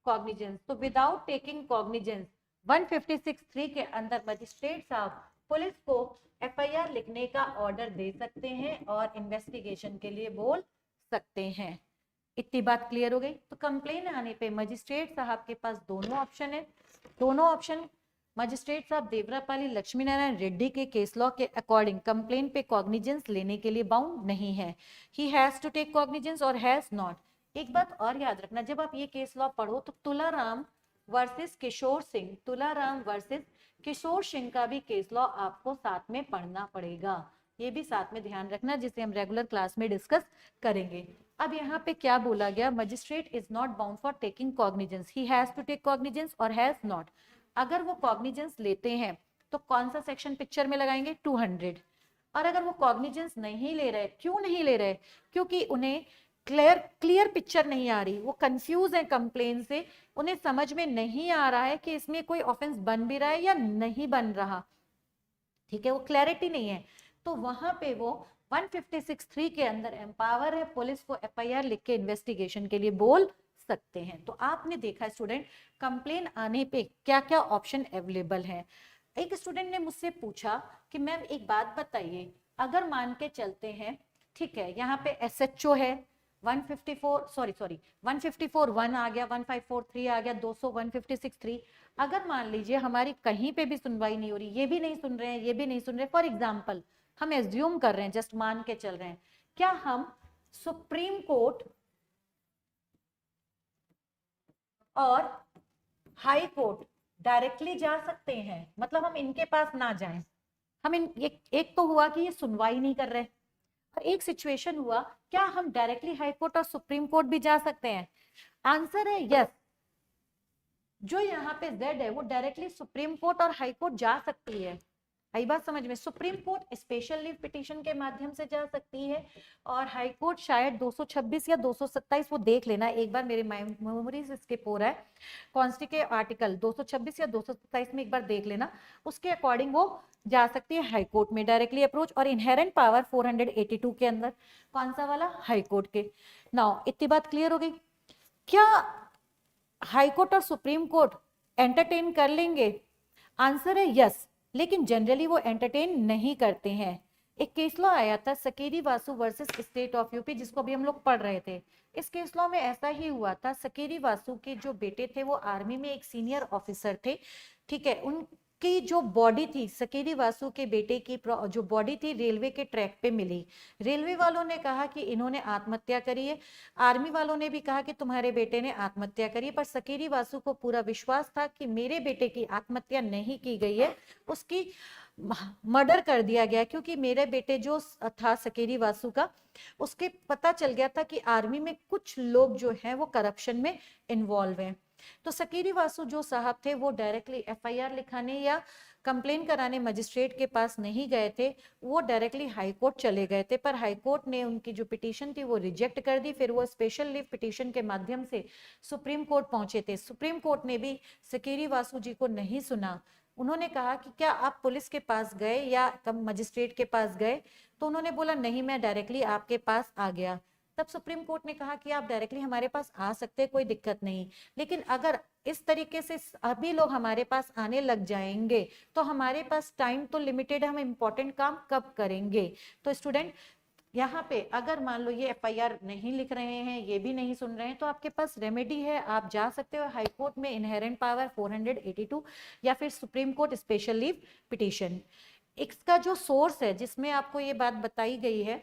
Speaker 1: कॉग्निजेंस। तो विदाउट टेकिंग कॉग्निजेंस 156(3) के अंदर मजिस्ट्रेट साहब पुलिस को एफआईआर लिखने का ऑर्डर दे सकते हैं और इन्वेस्टिगेशन के लिए बोल सकते हैं। इतनी बात क्लियर हो गई। तो कंप्लेन आने पे मजिस्ट्रेट साहब के पास दोनों ऑप्शन है, दोनों ऑप्शन मजिस्ट्रेट साहब देवरापाली लक्ष्मी नारायण रेड्डी के केस लॉ के अकॉर्डिंग कंप्लेन पे कॉग्निजेंस लेने के लिए बाउंड नहीं है, he has to take cognizance और हैज नॉट। एक बात और याद रखना, जब आप ये केस लॉ पढ़ो तो तुलाराम वर्सेस किशोर सिंह, तुलाराम वर्सेस किशोर सिंह का भी केस लॉ आपको साथ में पढ़ना पड़ेगा, ये भी साथ में ध्यान रखना, जिसे हम रेगुलर क्लास में डिस्कस करेंगे। अब यहाँ पे क्या बोला गया, magistrate is not bound for taking cognizance, he has to take cognizance और हैज नॉट। अगर वो कॉग्निजेंस लेते हैं तो कौन सा सेक्शन पिक्चर में लगाएंगे, 200। और अगर वो कॉग्निजेंस नहीं ले रहे, क्यों नहीं ले रहे, क्योंकि उन्हें क्लियर पिक्चर नहीं आ रही, वो कंफ्यूज है कंप्लेन से, उन्हें समझ में नहीं आ रहा है कि इसमें कोई ऑफेंस बन भी रहा है या नहीं बन रहा, ठीक है, वो क्लैरिटी नहीं है, तो वहां पे वो 156(3) के अंदर एम्पावर है, पुलिस को एफआईआर लिख के इन्वेस्टिगेशन के लिए बोल सकते हैं। तो आपने देखा स्टूडेंट, कंप्लेन आने पे क्या क्या ऑप्शन अवेलेबल है। एक स्टूडेंट ने मुझसे पूछा कि मैम एक बात बताइए, अगर मान के चलते हैं, ठीक है, यहाँ पे एसएचओ है 154(1) आ गया, 1543 आ गया, 200 156(3), अगर मान लीजिए हमारी कहीं पे भी सुनवाई नहीं हो रही, ये भी नहीं सुन रहे हैं, ये भी नहीं सुन रहे, फॉर एग्जाम्पल हम एज्यूम कर रहे हैं, जस्ट मान के चल रहे हैं, क्या हम सुप्रीम कोर्ट और हाई कोर्ट डायरेक्टली जा सकते हैं, मतलब हम इनके पास ना जाएं, हम एक तो हुआ कि ये सुनवाई नहीं कर रहे, और एक सिचुएशन हुआ क्या हम डायरेक्टली हाई कोर्ट और सुप्रीम कोर्ट भी जा सकते हैं, आंसर है यस। जो यहाँ पे जेड है वो डायरेक्टली सुप्रीम कोर्ट और हाई कोर्ट जा सकती है, आई बात समझ में, supreme court special leave petition के माध्यम से जा सकती है, और हाई कोर्ट शायद 226 या 227, वो देख लेना एक बार, मेरे मेमोरी से स्किप हो रहा है, कॉन्स्टी के आर्टिकल 226 या 227 में एक बार देख लेना, उसके अकॉर्डिंग वो जा सकती है हाई कोर्ट में डायरेक्टली अप्रोच, और इनहेरेंट पावर 482 के अंदर, कौन सा वाला, हाई कोर्ट के। नाउ इतनी बात क्लियर हो गई, क्या हाई कोर्ट और सुप्रीम कोर्ट एंटरटेन कर लेंगे, आंसर है यस, लेकिन जनरली वो एंटरटेन नहीं करते हैं। एक केस लॉ आया था Sakiri Vasu versus state of UP, जिसको भी हम लोग पढ़ रहे थे, इस केस लॉ में ऐसा ही हुआ था, सकेरी वासु के जो बेटे थे वो आर्मी में एक सीनियर ऑफिसर थे, ठीक है, उनकी जो बॉडी थी, सकेरी वासु के बेटे की जो बॉडी थी रेलवे के ट्रैक पे मिली, रेलवे वालों ने कहा कि इन्होंने आत्महत्या करी है, आर्मी वालों ने भी कहा कि तुम्हारे बेटे ने आत्महत्या करी है, पर सकेरी वासु को पूरा विश्वास था कि मेरे बेटे की आत्महत्या नहीं की गई है, उसकी मर्डर कर दिया गया, क्योंकि मेरे बेटे जो था सकेरी वासु का, उसके पता चल गया था कि आर्मी में कुछ लोग जो हैं वो करप्शन में इन्वॉल्व हैं। तो सकेरी वासु जो साहब थे वो डायरेक्टली एफआईआर लिखाने या कंप्लेन कराने मजिस्ट्रेट के पास नहीं गए थे, वो डायरेक्टली हाई कोर्ट चले गए थे, पर हाई कोर्ट ने उनकी जो पिटीशन थी वो रिजेक्ट कर दी, फिर वो स्पेशल लीव पिटीशन के माध्यम से सुप्रीम कोर्ट पहुंचे थे, सुप्रीम कोर्ट ने भी सकेरी वासु जी को नहीं सुना, उन्होंने कहा कि क्या आप पुलिस के पास गए या मजिस्ट्रेट के पास गए, तो उन्होंने बोला नहीं, मैं डायरेक्टली आपके पास आ गया, तब सुप्रीम कोर्ट ने कहा कि आप डायरेक्टली हमारे पास आ सकते हैं, कोई दिक्कत नहीं, लेकिन अगर इस तरीके से अभी लोग हमारे पास आने लग जाएंगे तो हमारे पास टाइम तो लिमिटेड है, हम इंपॉर्टेंट काम कब करेंगे। तो स्टूडेंट यहाँ पे अगर मान लो ये एफआईआर नहीं लिख रहे हैं, ये भी नहीं सुन रहे हैं, तो आपके पास रेमेडी है, आप जा सकते हो हाई कोर्ट में, इनहेरेंट पावर 482 या फिर supreme court special leave petition. इसका जो सोर्स है जिसमें आपको ये बात बताई गई है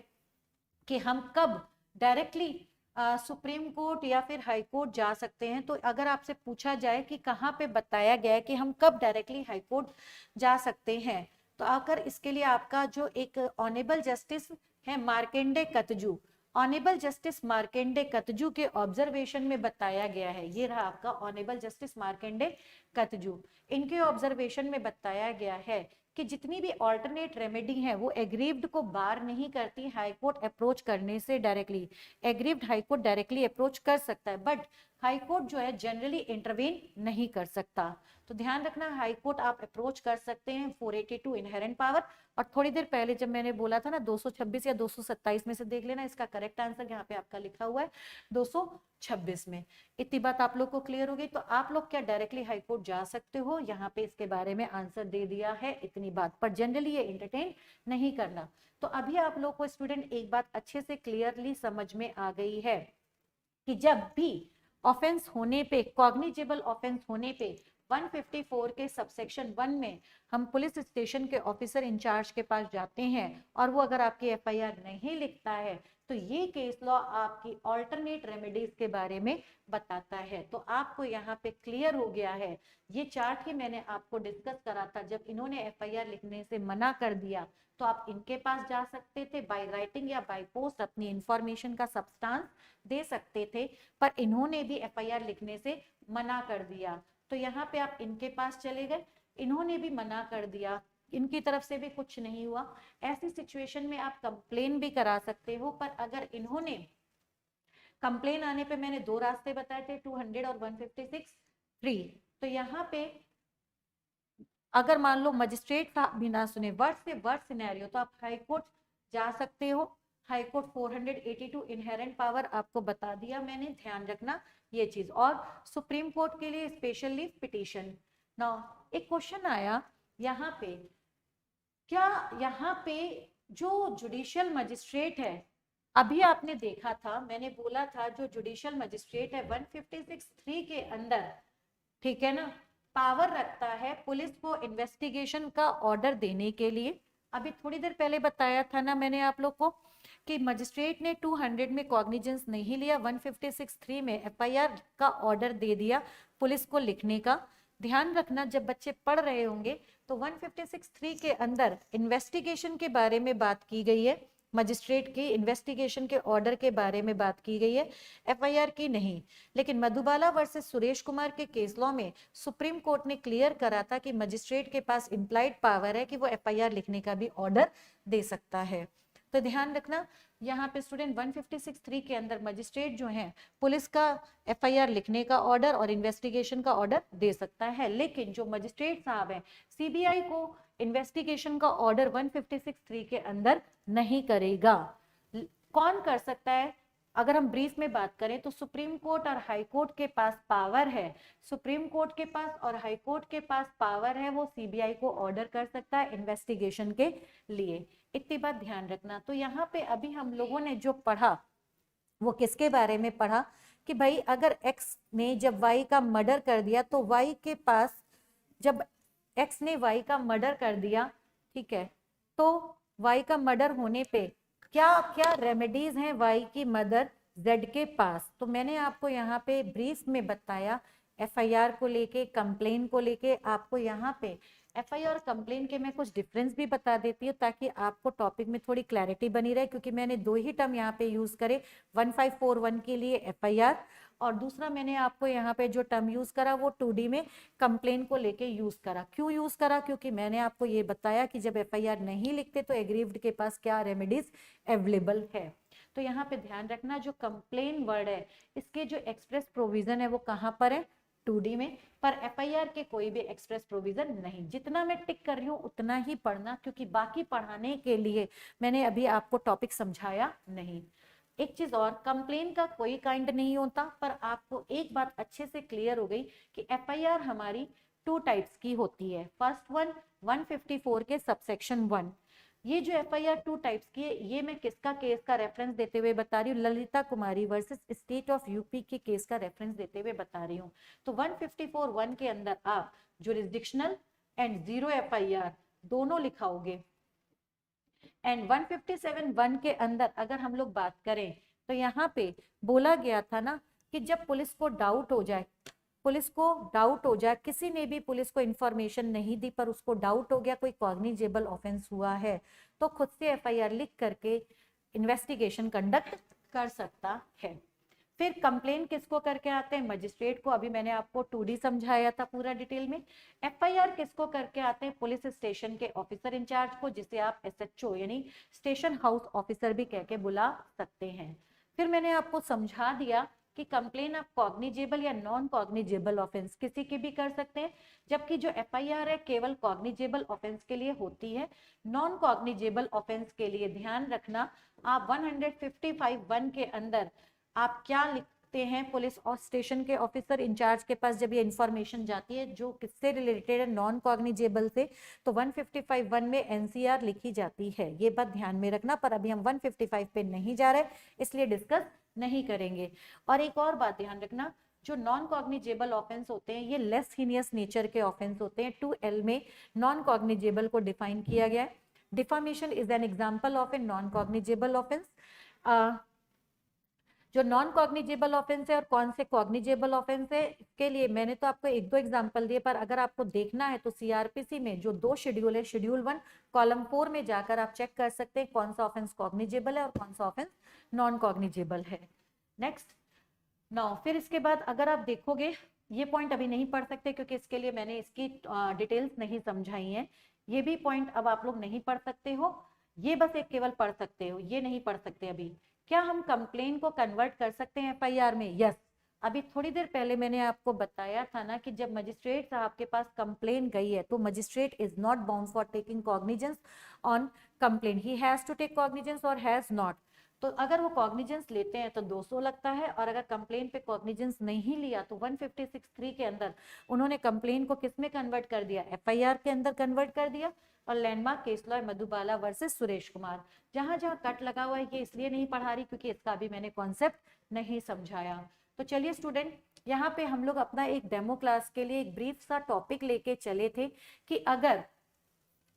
Speaker 1: कि हम कब डायरेक्टली सुप्रीम कोर्ट या फिर हाई कोर्ट जा सकते हैं, तो अगर आपसे पूछा जाए कि कहाँ पे बताया गया है कि हम कब डायरेक्टली हाई कोर्ट जा सकते हैं, तो आकर इसके लिए आपका जो एक ऑनेबल जस्टिस है मार्केंडे कतजू, ऑनेबल जस्टिस मार्केंडे कतजू के ऑब्जर्वेशन में बताया गया है, ये रहा आपका ऑनेबल जस्टिस मार्केंडे कतजू, इनके ऑब्जर्वेशन में बताया गया है कि जितनी भी ऑल्टरनेट रेमेडी है वो एग्रीव्ड को बार नहीं करती हाई कोर्ट अप्रोच करने से directly. Aggrieved high court directly approach कर सकता है, बट हाई कोर्ट जो है जनरली इंटरवेन नहीं कर सकता। तो ध्यान रखना, हाई कोर्ट आप अप्रोच कर सकते हैं 482 इनहेरेंट पावर। और थोड़ी देर पहले जब मैंने बोला था ना 226 या 227 में से देख लेना, इसका करेक्ट आंसर यहाँ पे आपका लिखा हुआ है 226 में। इतनी बात आप लोग को क्लियर हो गई। तो आप लोग क्या डायरेक्टली हाई कोर्ट जा सकते हो, यहाँ पे इसके बारे में आंसर दे दिया है इतनी बात, पर जनरली ये एंटरटेन नहीं करना। तो अभी आप लोग को स्टूडेंट एक बात अच्छे से क्लियरली समझ में आ गई है कि जब भी ऑफेंस होने पे, कॉग्निजेबल ऑफेंस होने पे 154 के सबसेक्शन 1 में हम पुलिस स्टेशन के ऑफिसर इंचार्ज के पास जाते हैं और वो अगर आपकी एफआईआर नहीं लिखता है, तो ये केस लॉ आपकी ऑल्टरनेट रेमेडीज के बारे में बताता है। तो आपको यहाँ पे क्लियर हो गया है, ये चार्ट ही मैंने आपको डिस्कस करा था। जब इन्होंने एफआईआर लिखने से मना कर दिया तो आप इनके पास जा सकते थे, बाय राइटिंग या बाय पोस्ट अपनी इंफॉर्मेशन का सब्सटेंस दे सकते थे, पर इन्होंने भी एफआईआर लिखने से मना कर दिया। तो यहाँ पे आप इनके पास चले गए, इन्होंने भी मना कर दिया, इनकी तरफ से भी कुछ नहीं हुआ। ऐसी सिचुएशन में आप कंप्लेन भी करा सकते हो, पर अगर इन्होंने कंप्लेन आने पे मैंने दो रास्ते बताए थे, 200 और 156 फ्री। तो यहाँ पे अगर मान लो मजिस्ट्रेट का भी ना सुने, वर्ड से वर्ड सिनेरियो, तो आप हाई कोर्ट जा सकते हो। हाई कोर्ट 482 इनहेरेंट पावर आपको बता दिया मैंने, ध्यान रखना ये चीज। और सुप्रीम कोर्ट के लिए स्पेशल लीव पिटीशन। नाउ एक क्वेश्चन आया यहाँ पे, क्या यहाँ पे जो जुडिशियल मजिस्ट्रेट है, अभी आपने देखा था मैंने बोला था जो जुडिशियल मजिस्ट्रेट है 156(3) के अंदर, ठीक है ना, पावर रखता है पुलिस को इन्वेस्टिगेशन का ऑर्डर देने के लिए। अभी थोड़ी देर पहले बताया था ना मैंने आप लोग को कि मजिस्ट्रेट ने 200 में कॉग्निजेंस नहीं लिया, 156(3) में एफआईआर का ऑर्डर दे दिया पुलिस को लिखने का। ध्यान रखना, जब बच्चे पढ़ रहे होंगे तो 156(3) के अंदर इन्वेस्टिगेशन के बारे में बात की गई है, मजिस्ट्रेट की इन्वेस्टिगेशन के ऑर्डर के बारे में बात की गई है, एफआईआर की नहीं। लेकिन मधुबाला वर्सेस सुरेश कुमार के केस लॉ में सुप्रीम कोर्ट ने क्लियर करा था कि मजिस्ट्रेट के पास इम्प्लाइड पावर है कि वो एफआईआर लिखने का भी ऑर्डर दे सकता है। तो ध्यान रखना, यहाँ पे स्टूडेंट 156(3) के अंदर मजिस्ट्रेट जो है पुलिस का एफआईआर लिखने का ऑर्डर और इन्वेस्टिगेशन का ऑर्डर दे सकता है, लेकिन जो मजिस्ट्रेट साहब हैं सीबीआई को इन्वेस्टिगेशन का ऑर्डर 156(3) के अंदर नहीं करेगा। कौन कर सकता है? अगर हम ब्रीफ में बात करें तो सुप्रीम कोर्ट और हाई कोर्ट के पास पावर है, सुप्रीम कोर्ट के पास और हाई कोर्ट के पास पावर है, वो सीबीआई को ऑर्डर कर सकता है इन्वेस्टिगेशन के लिए। इतनी बात ध्यान रखना। तो यहाँ पे अभी हम लोगों ने जो पढ़ा वो किसके बारे में पढ़ा कि भाई अगर एक्स ने जब वाई का मर्डर कर दिया तो वाई के पास, जब एक्स ने वाई का मर्डर कर दिया, ठीक है, तो वाई का मर्डर होने पे क्या क्या रेमेडीज हैं वाई की मदर जेड के पास। तो मैंने आपको यहाँ पे ब्रीफ में बताया एफआईआर को लेके, कंप्लेन को लेके। आपको यहाँ पे एफआईआर और कंप्लेन के मैं कुछ डिफरेंस भी बता देती हूँ ताकि आपको टॉपिक में थोड़ी क्लैरिटी बनी रहे, क्योंकि मैंने दो ही टर्म यहाँ पे यूज करे, 1541 के लिए एफआईआर और दूसरा मैंने आपको यहाँ पे जो टर्म यूज करा वो 2D में कंप्लेन को लेके यूज करा। क्यों यूज करा? क्योंकि मैंने आपको ये बताया कि जब एफआईआर नहीं लिखते तो एग्रीव्ड के पास क्या रेमेडीज अवेलेबल है। तो यहाँ पे ध्यान रखना, जो कंप्लेन वर्ड है इसके जो एक्सप्रेस प्रोविजन है वो कहाँ पर है? 2D में। पर एफआईआर के कोई भी एक्सप्रेस प्रोविजन नहीं। जितना मैं टिक कर रही हूँ उतना ही पढ़ना, क्योंकि बाकी पढ़ाने के लिए मैंने अभी आपको टॉपिक समझाया नहीं। एक चीज और, कंप्लेन का कोई काइंड नहीं होता, पर आपको एक बात अच्छे से क्लियर हो गई कि एफआईआर हमारी 2 टाइप्स की होती है। फर्स्ट वन 154 के सबसेक्शन 1। ये जो एफआईआर 2 टाइप्स की है, ये मैं किसका केस का रेफरेंस देते हुए बता रही हूँ? ललिता कुमारी वर्सेस स्टेट ऑफ यूपी के केस का रेफरेंस देते हुए बता रही हूँ। तो 154(1) के अंदर आप जुरिस्डिक्शनल एंड 0 एफआईआर दोनों लिखाओगे। एंड 157(1) के अंदर अगर हम लोग बात करें तो यहाँ पे बोला गया था ना कि जब पुलिस को डाउट हो जाए, किसी ने भी पुलिस को इंफॉर्मेशन नहीं दी पर उसको डाउट हो गया कोई कॉग्निजेबल ऑफेंस हुआ है, तो खुद से एफआईआर लिख करके इन्वेस्टिगेशन कंडक्ट कर सकता है। फिर कंप्लेन किसको करके आते हैं? मजिस्ट्रेट को। अभी मैंने आपको 2D समझाया था पूरा डिटेल में। एफआईआर किसको करके आते हैं? पुलिस स्टेशन के ऑफिसर इंचार्ज को, जिसे आप एसएचओ यानी स्टेशन हाउस ऑफिसर भी कह के बुला सकते हैं। फिर मैंने आपको समझा दिया कि कंप्लेन आप कॉग्निजेबल या नॉन कॉग्निजेबल ऑफेंस किसी की भी कर सकते हैं, जबकि जो एफआईआर है केवल कॉग्निजेबल ऑफेंस के लिए होती है। नॉन कॉग्निजेबल ऑफेंस के लिए ध्यान रखना, आप 155(1) के अंदर आप क्या लिखते हैं? पुलिस और स्टेशन के ऑफिसर इंचार्ज के पास जब ये इंफॉर्मेशन जाती है जो किससे रिलेटेड है? नॉन कॉग्निजेबल से, तो 155(1) में एनसीआर लिखी जाती है। ये बात ध्यान में रखना, पर अभी हम 155 पे नहीं जा रहे, इसलिए डिस्कस नहीं करेंगे। और एक और बात ध्यान रखना, जो नॉन कॉग्निजेबल ऑफेंस होते हैं ये लेस हीनियस नेचर के ऑफेंस होते हैं। 2L में नॉन कॉग्निजेबल को डिफाइन किया गया है। Defamation is an example of a non cognizable offence. जो नॉन कॉग्निजेबल ऑफेंस है और कौन से कॉग्निजेबल ऑफेंस है, इसके लिए मैंने तो आपको 1-2 एग्जांपल दिए, पर अगर आपको देखना है तो सीआरपीसी में जो 2 शेड्यूल है, शेड्यूल 1 कॉलम 4 में जाकर आप चेक कर सकते हैं कौन सा ऑफेंस कॉग्निजेबल है और कौन सा ऑफेंस नॉन कॉग्निजेबल है। नेक्स्ट नाउ, फिर इसके बाद अगर आप देखोगे, ये पॉइंट अभी नहीं पढ़ सकते क्योंकि इसके लिए मैंने इसकी डिटेल्स नहीं समझाई है। ये भी पॉइंट अब आप लोग नहीं पढ़ सकते हो, ये बस एक केवल पढ़ सकते हो, ये नहीं पढ़ सकते अभी। क्या हम कंप्लेन को कन्वर्ट कर सकते हैं एफआईआर में? यस। अभी थोड़ी देर पहले मैंने आपको बताया था ना कि जब मजिस्ट्रेट साहब के पास कंप्लेन गई है तो magistrate is not bound for taking cognizance on complain, he has to take cognizance और हैज नॉट। तो अगर वो कॉग्निजेंस लेते हैं तो 200 लगता है, और अगर कंप्लेन पे कॉग्निजेंस नहीं लिया तो 156(3) के अंदर उन्होंने कंप्लेन को किस में कन्वर्ट कर दिया? एफआईआर के अंदर कन्वर्ट कर दिया। और landmark case law Madhubala versus Suresh Kumar, जहां जहां कट लगा हुआ है ये इसलिए नहीं पढ़ा रही क्योंकि इसका भी मैंने कॉन्सेप्ट नहीं समझाया। तो चलिए स्टूडेंट, यहाँ पे हम लोग अपना एक डेमो क्लास के लिए एक ब्रीफ सा टॉपिक लेके चले थे कि अगर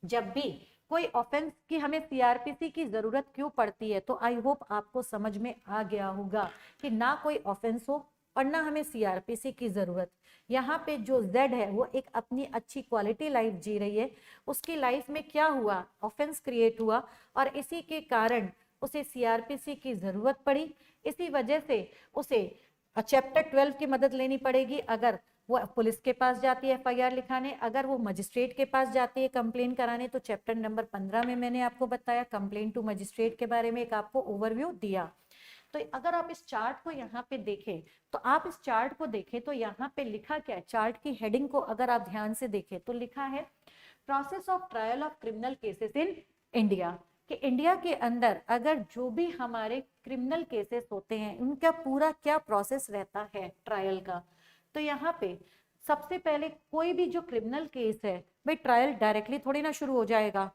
Speaker 1: जब भी कोई ऑफेंस की हमें सीआरपीसी की जरूरत क्यों पड़ती है, तो आई होप आपको समझ में आ गया होगा कि ना कोई ऑफेंस हो और ना हमें सीआरपीसी की जरूरत। यहाँ पे जो जेड है वो एक अपनी अच्छी क्वालिटी लाइफ जी रही है, उसकी लाइफ में क्या हुआ? ऑफेंस क्रिएट हुआ और इसी के कारण उसे सीआरपीसी की जरूरत पड़ी। इसी वजह से उसे चैप्टर 12 की मदद लेनी पड़ेगी। अगर वो पुलिस के पास जाती है एफआईआर लिखाने, अगर वो मजिस्ट्रेट के पास जाती है कंप्लेन कराने, तो चैप्टर नंबर 15 में मैंने आपको बताया कंप्लेन टू मजिस्ट्रेट के बारे में एक आपको ओवरव्यू दिया। तो अगर आप इस चार्ट को यहाँ पे देखें, तो आप इस चार्ट को देखें तो यहाँ पे लिखा क्या है? चार्ट की हेडिंग को अगर आप ध्यान से देखें तो लिखा है process of trial of criminal cases in India, कि इंडिया के अंदर अगर जो भी हमारे क्रिमिनल केसेस होते हैं उनका पूरा क्या प्रोसेस रहता है ट्रायल का। तो यहाँ पे सबसे पहले कोई भी जो क्रिमिनल केस है भाई, ट्रायल डायरेक्टली थोड़ी ना शुरू हो जाएगा,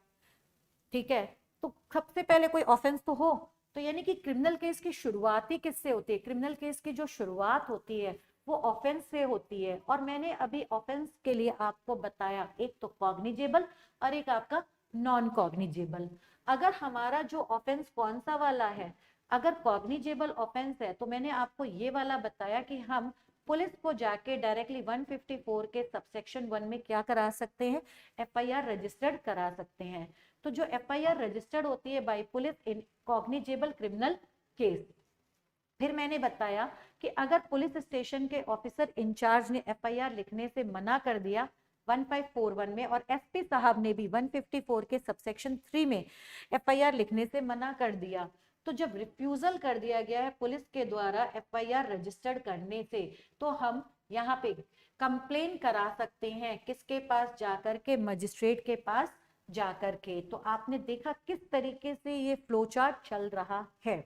Speaker 1: ठीक है? तो सबसे पहले कोई ऑफेंस तो हो, तो यानी कि क्रिमिनल केस की शुरुआत ही किससे होती है? क्रिमिनल केस की जो शुरुआत होती है वो ऑफेंस से होती है। और मैंने अभी ऑफेंस के लिए आपको बताया, एक तो कॉग्निजेबल और एक आपका नॉन कॉग्निजेबल। अगर हमारा जो ऑफेंस कौन सा वाला है, अगर कॉग्निजेबल ऑफेंस है, तो मैंने आपको ये वाला बताया कि हम पुलिस को जाके डायरेक्टली 154 के सबसेक्शन 1 में क्या करा सकते हैं? एफआईआर रजिस्टर्ड करा सकते हैं। तो जो एफआईआर रजिस्टर्ड होती है बाय पुलिस इन कॉग्निजेबल क्रिमिनल केस। फिर मैंने बताया कि अगर पुलिस स्टेशन के ऑफिसर इंचार्ज ने एफआईआर लिखने से मना कर दिया 1541 में, और एसपी साहब ने भी 154 के सबसेक्शन 3 में एफआईआर लिखने से मना कर दिया, तो जब रिफ्यूजल कर दिया गया है पुलिस के द्वारा एफआईआर रजिस्टर्ड करने से, तो हम यहाँ पे कंप्लेन करा सकते हैं किसके पास? जाकर के मजिस्ट्रेट के पास जाकर के। तो आपने देखा किस तरीके से ये फ्लो चार्ट चल रहा है।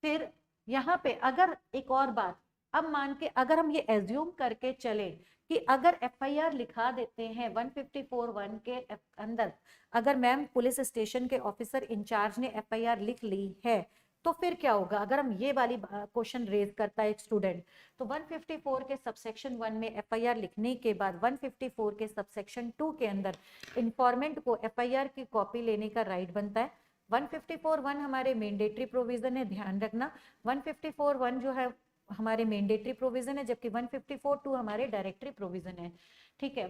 Speaker 1: फिर यहाँ पे अगर एक और बात, अब मान के अगर हम ये एज्यूम करके चले कि अगर एफआईआर लिखा देते हैं 154(1) के अंदर, अगर मैम पुलिस स्टेशन के ऑफिसर इंचार्ज ने एफआईआर लिख ली है, तो फिर क्या होगा? अगर हम ये वाली क्वेश्चन रेज करता है एक स्टूडेंट, तो 154 के सबसेक्शन 1 में एफआईआर लिखने के बाद 154 के सबसेक्शन 2 के अंदर इंफॉर्मेंट को एफआईआर की कॉपी लेने का राइट बनता है। 154(1) हमारे मैंडेटरी प्रोविजन है, ध्यान रखना 154(1) जो है हमारे मैंडेटरी प्रोविजन है, जबकि 154(2) हमारे डायरेक्टरी प्रोविजन है। ठीक है,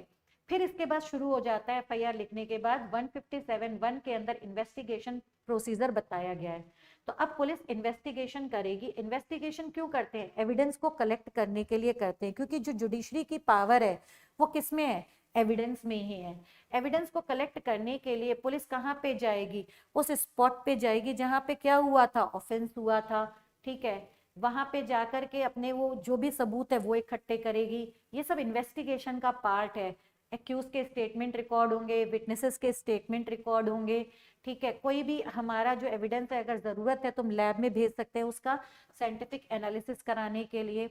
Speaker 1: फिर इसके बाद शुरू हो जाता है एफआईआर लिखने के बाद 157(1) के अंदर इन्वेस्टिगेशन प्रोसीजर बताया गया है। तो अब पुलिस इन्वेस्टिगेशन करेगी। इन्वेस्टिगेशन क्यों करते हैं? एविडेंस को कलेक्ट करने के लिए करते हैं, क्योंकि जो जुडिशरी की पावर है वो किसमें है? एविडेंस में ही है। एविडेंस को कलेक्ट करने के लिए पुलिस कहाँ पे जाएगी? उस स्पॉट पे जाएगी जहाँ पे क्या हुआ था? ऑफेंस हुआ था। ठीक है, वहां पे जाकर के अपने वो जो भी सबूत है वो इकट्ठे करेगी। ये सब इन्वेस्टिगेशन का पार्ट है। एक्यूज के स्टेटमेंट रिकॉर्ड होंगे, विटनेसेस के स्टेटमेंट रिकॉर्ड होंगे। ठीक है, कोई भी हमारा जो एविडेंस है अगर जरूरत है तो हम लैब में भेज सकते हैं उसका साइंटिफिक एनालिसिस कराने के लिए।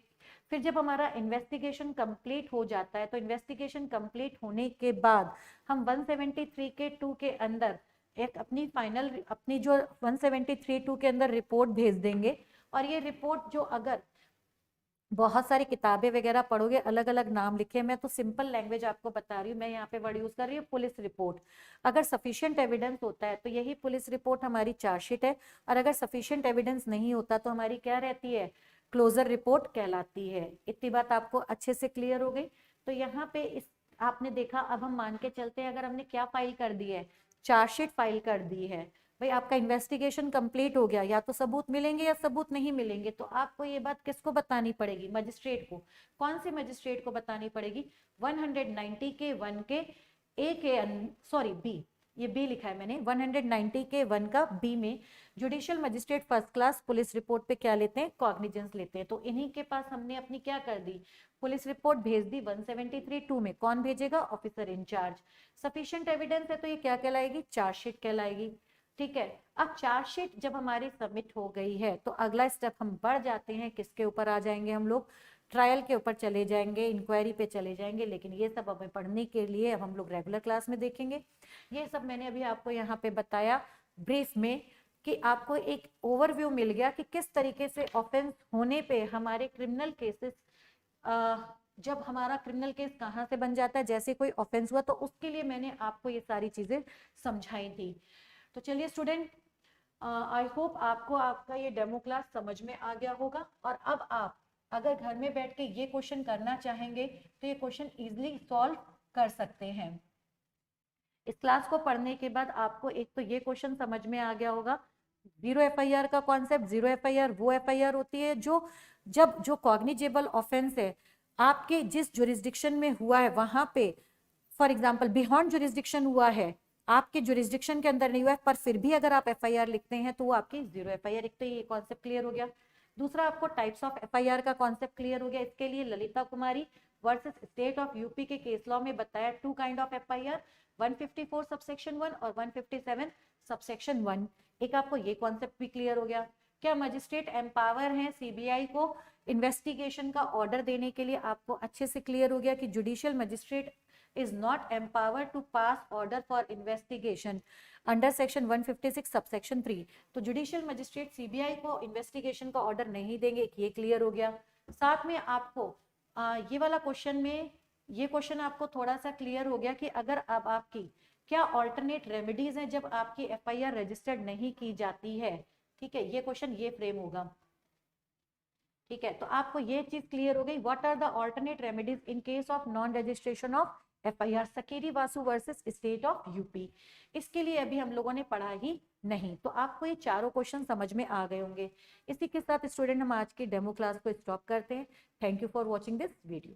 Speaker 1: फिर जब हमारा इन्वेस्टिगेशन कंप्लीट हो जाता है, तो इन्वेस्टिगेशन कंप्लीट होने के बाद हम 173 के 2 के अंदर एक अपनी फाइनल अपनी जो 173(2) के अंदर रिपोर्ट भेज देंगे। और ये रिपोर्ट जो अगर बहुत सारी किताबें वगैरह पढ़ोगे, अलग अलग नाम लिखे, मैं तो सिंपल लैंग्वेज आपको बता रही हूँ, मैं यहाँ पे वर्ड यूज कर रही हूँ पुलिस रिपोर्ट। अगर सफिशिएंट एविडेंस होता है तो यही पुलिस रिपोर्ट हमारी चार्जशीट है, और अगर सफिशिएंट एविडेंस नहीं होता तो हमारी क्या रहती है? क्लोजर रिपोर्ट कहलाती है। इतनी बात आपको अच्छे से क्लियर हो गई। तो यहाँ पे इस आपने देखा, अब हम मान के चलते हैं अगर हमने क्या फाइल कर दी है? चार्जशीट फाइल कर दी है। भाई आपका इन्वेस्टिगेशन कंप्लीट हो गया, या तो सबूत मिलेंगे या सबूत नहीं मिलेंगे, तो आपको ये बात किसको बतानी पड़ेगी? मजिस्ट्रेट को। कौन से मजिस्ट्रेट को बतानी पड़ेगी? 190 के 1 के ए के सॉरी बी, ये बी लिखा है मैंने, 190 के 1 का बी में judicial magistrate first class police report पे क्या लेते हैं? कॉग्निजेंस लेते हैं। तो इन्हीं के पास हमने अपनी क्या कर दी? पुलिस रिपोर्ट भेज दी 173(2) में। कौन भेजेगा? Officer in charge. सफिशिएंट एविडेंस है तो ये क्या कहलाएगी? चार्जशीट कहलाएगी। ठीक है, अब चार्जशीट जब हमारी सबमिट हो गई है तो अगला स्टेप हम बढ़ जाते हैं, किसके ऊपर आ जाएंगे हम लोग? ट्रायल के ऊपर चले जाएंगे, इंक्वायरी पे चले जाएंगे। लेकिन ये सब हमें पढ़ने के लिए अब हम लोग रेगुलर क्लास में देखेंगे। ये सब मैंने अभी आपको यहाँ पे बताया ब्रीफ में, कि आपको एक ओवरव्यू मिल गया कि किस तरीके से ऑफेंस होने पे हमारे क्रिमिनल केसेस, जब हमारा क्रिमिनल केस कहाँ से बन जाता है, जैसे कोई ऑफेंस हुआ, तो उसके लिए मैंने आपको ये सारी चीजें समझाई थी। तो चलिए स्टूडेंट, आई होप आपको आपका ये डेमो क्लास समझ में आ गया होगा। और अब आप अगर घर में बैठ के ये क्वेश्चन करना चाहेंगे तो ये क्वेश्चन इजीली सॉल्व कर सकते हैं। इस क्लास को पढ़ने के बाद आपको एक तो ये क्वेश्चन समझ में आ गया होगा, जीरो एफआईआर का कॉन्सेप्ट। जीरो एफआईआर वो एफआईआर होती है जो कॉग्निजेबल ऑफेंस है आपके जिस जुरिस्डिक्शन में हुआ है वहां पे, फॉर एग्जांपल बियॉन्ड जुरिस्डिक्शन हुआ है, आपके जुरिस्डिक्शन के अंदर नहीं हुआ है, पर फिर भी अगर आप एफआईआर लिखते हैं तो वो आपकी जीरो एफआईआर। एक तो ये कॉन्सेप्ट क्लियर हो गया। दूसरा, आपको टाइप्स ऑफ एफआईआर का कॉन्सेप्ट क्लियर हो गया। इसके लिए ललिता कुमारी वर्सेस स्टेट ऑफ यूपी के केस लॉ में बताया 2 काइंड ऑफ एफआईआर, 154 सबसेक्शन 1 और 157 सबसेक्शन 1। एक आपको ये कॉन्सेप्ट भी क्लियर हो गया। क्या मजिस्ट्रेट एम्पावर है सीबीआई को इन्वेस्टिगेशन का ऑर्डर देने के लिए? आपको अच्छे से क्लियर हो गया कि judicial magistrate is not empowered to pass order for investigation under section 156 subsection 3। तो जुडिशियल मजिस्ट्रेट सीबीआई को इन्वेस्टिगेशन का ऑर्डर नहीं देंगे, ये क्लियर हो गया। साथ में आपको ये वाला क्वेश्चन में ये क्वेश्चन आपको थोड़ा सा क्लियर हो गया कि अगर अब आपकी क्या ऑल्टरनेट रेमेडीज हैं जब आपकी एफआईआर रजिस्टर्ड नहीं की जाती है। ठीक है, ये क्वेश्चन ये फ्रेम होगा। ठीक है, तो आपको ये चीज क्लियर हो गई। What are the alternate remedies in case of non registration of FIR, Sakiri Vasu versus state of UP. इसके लिए अभी हम लोगों ने पढ़ा ही नहीं, तो आपको ये चारों क्वेश्चन समझ में आ गए होंगे। इसी के साथ स्टूडेंट हम आज की डेमो क्लास को स्टॉप करते हैं। Thank you for watching this video.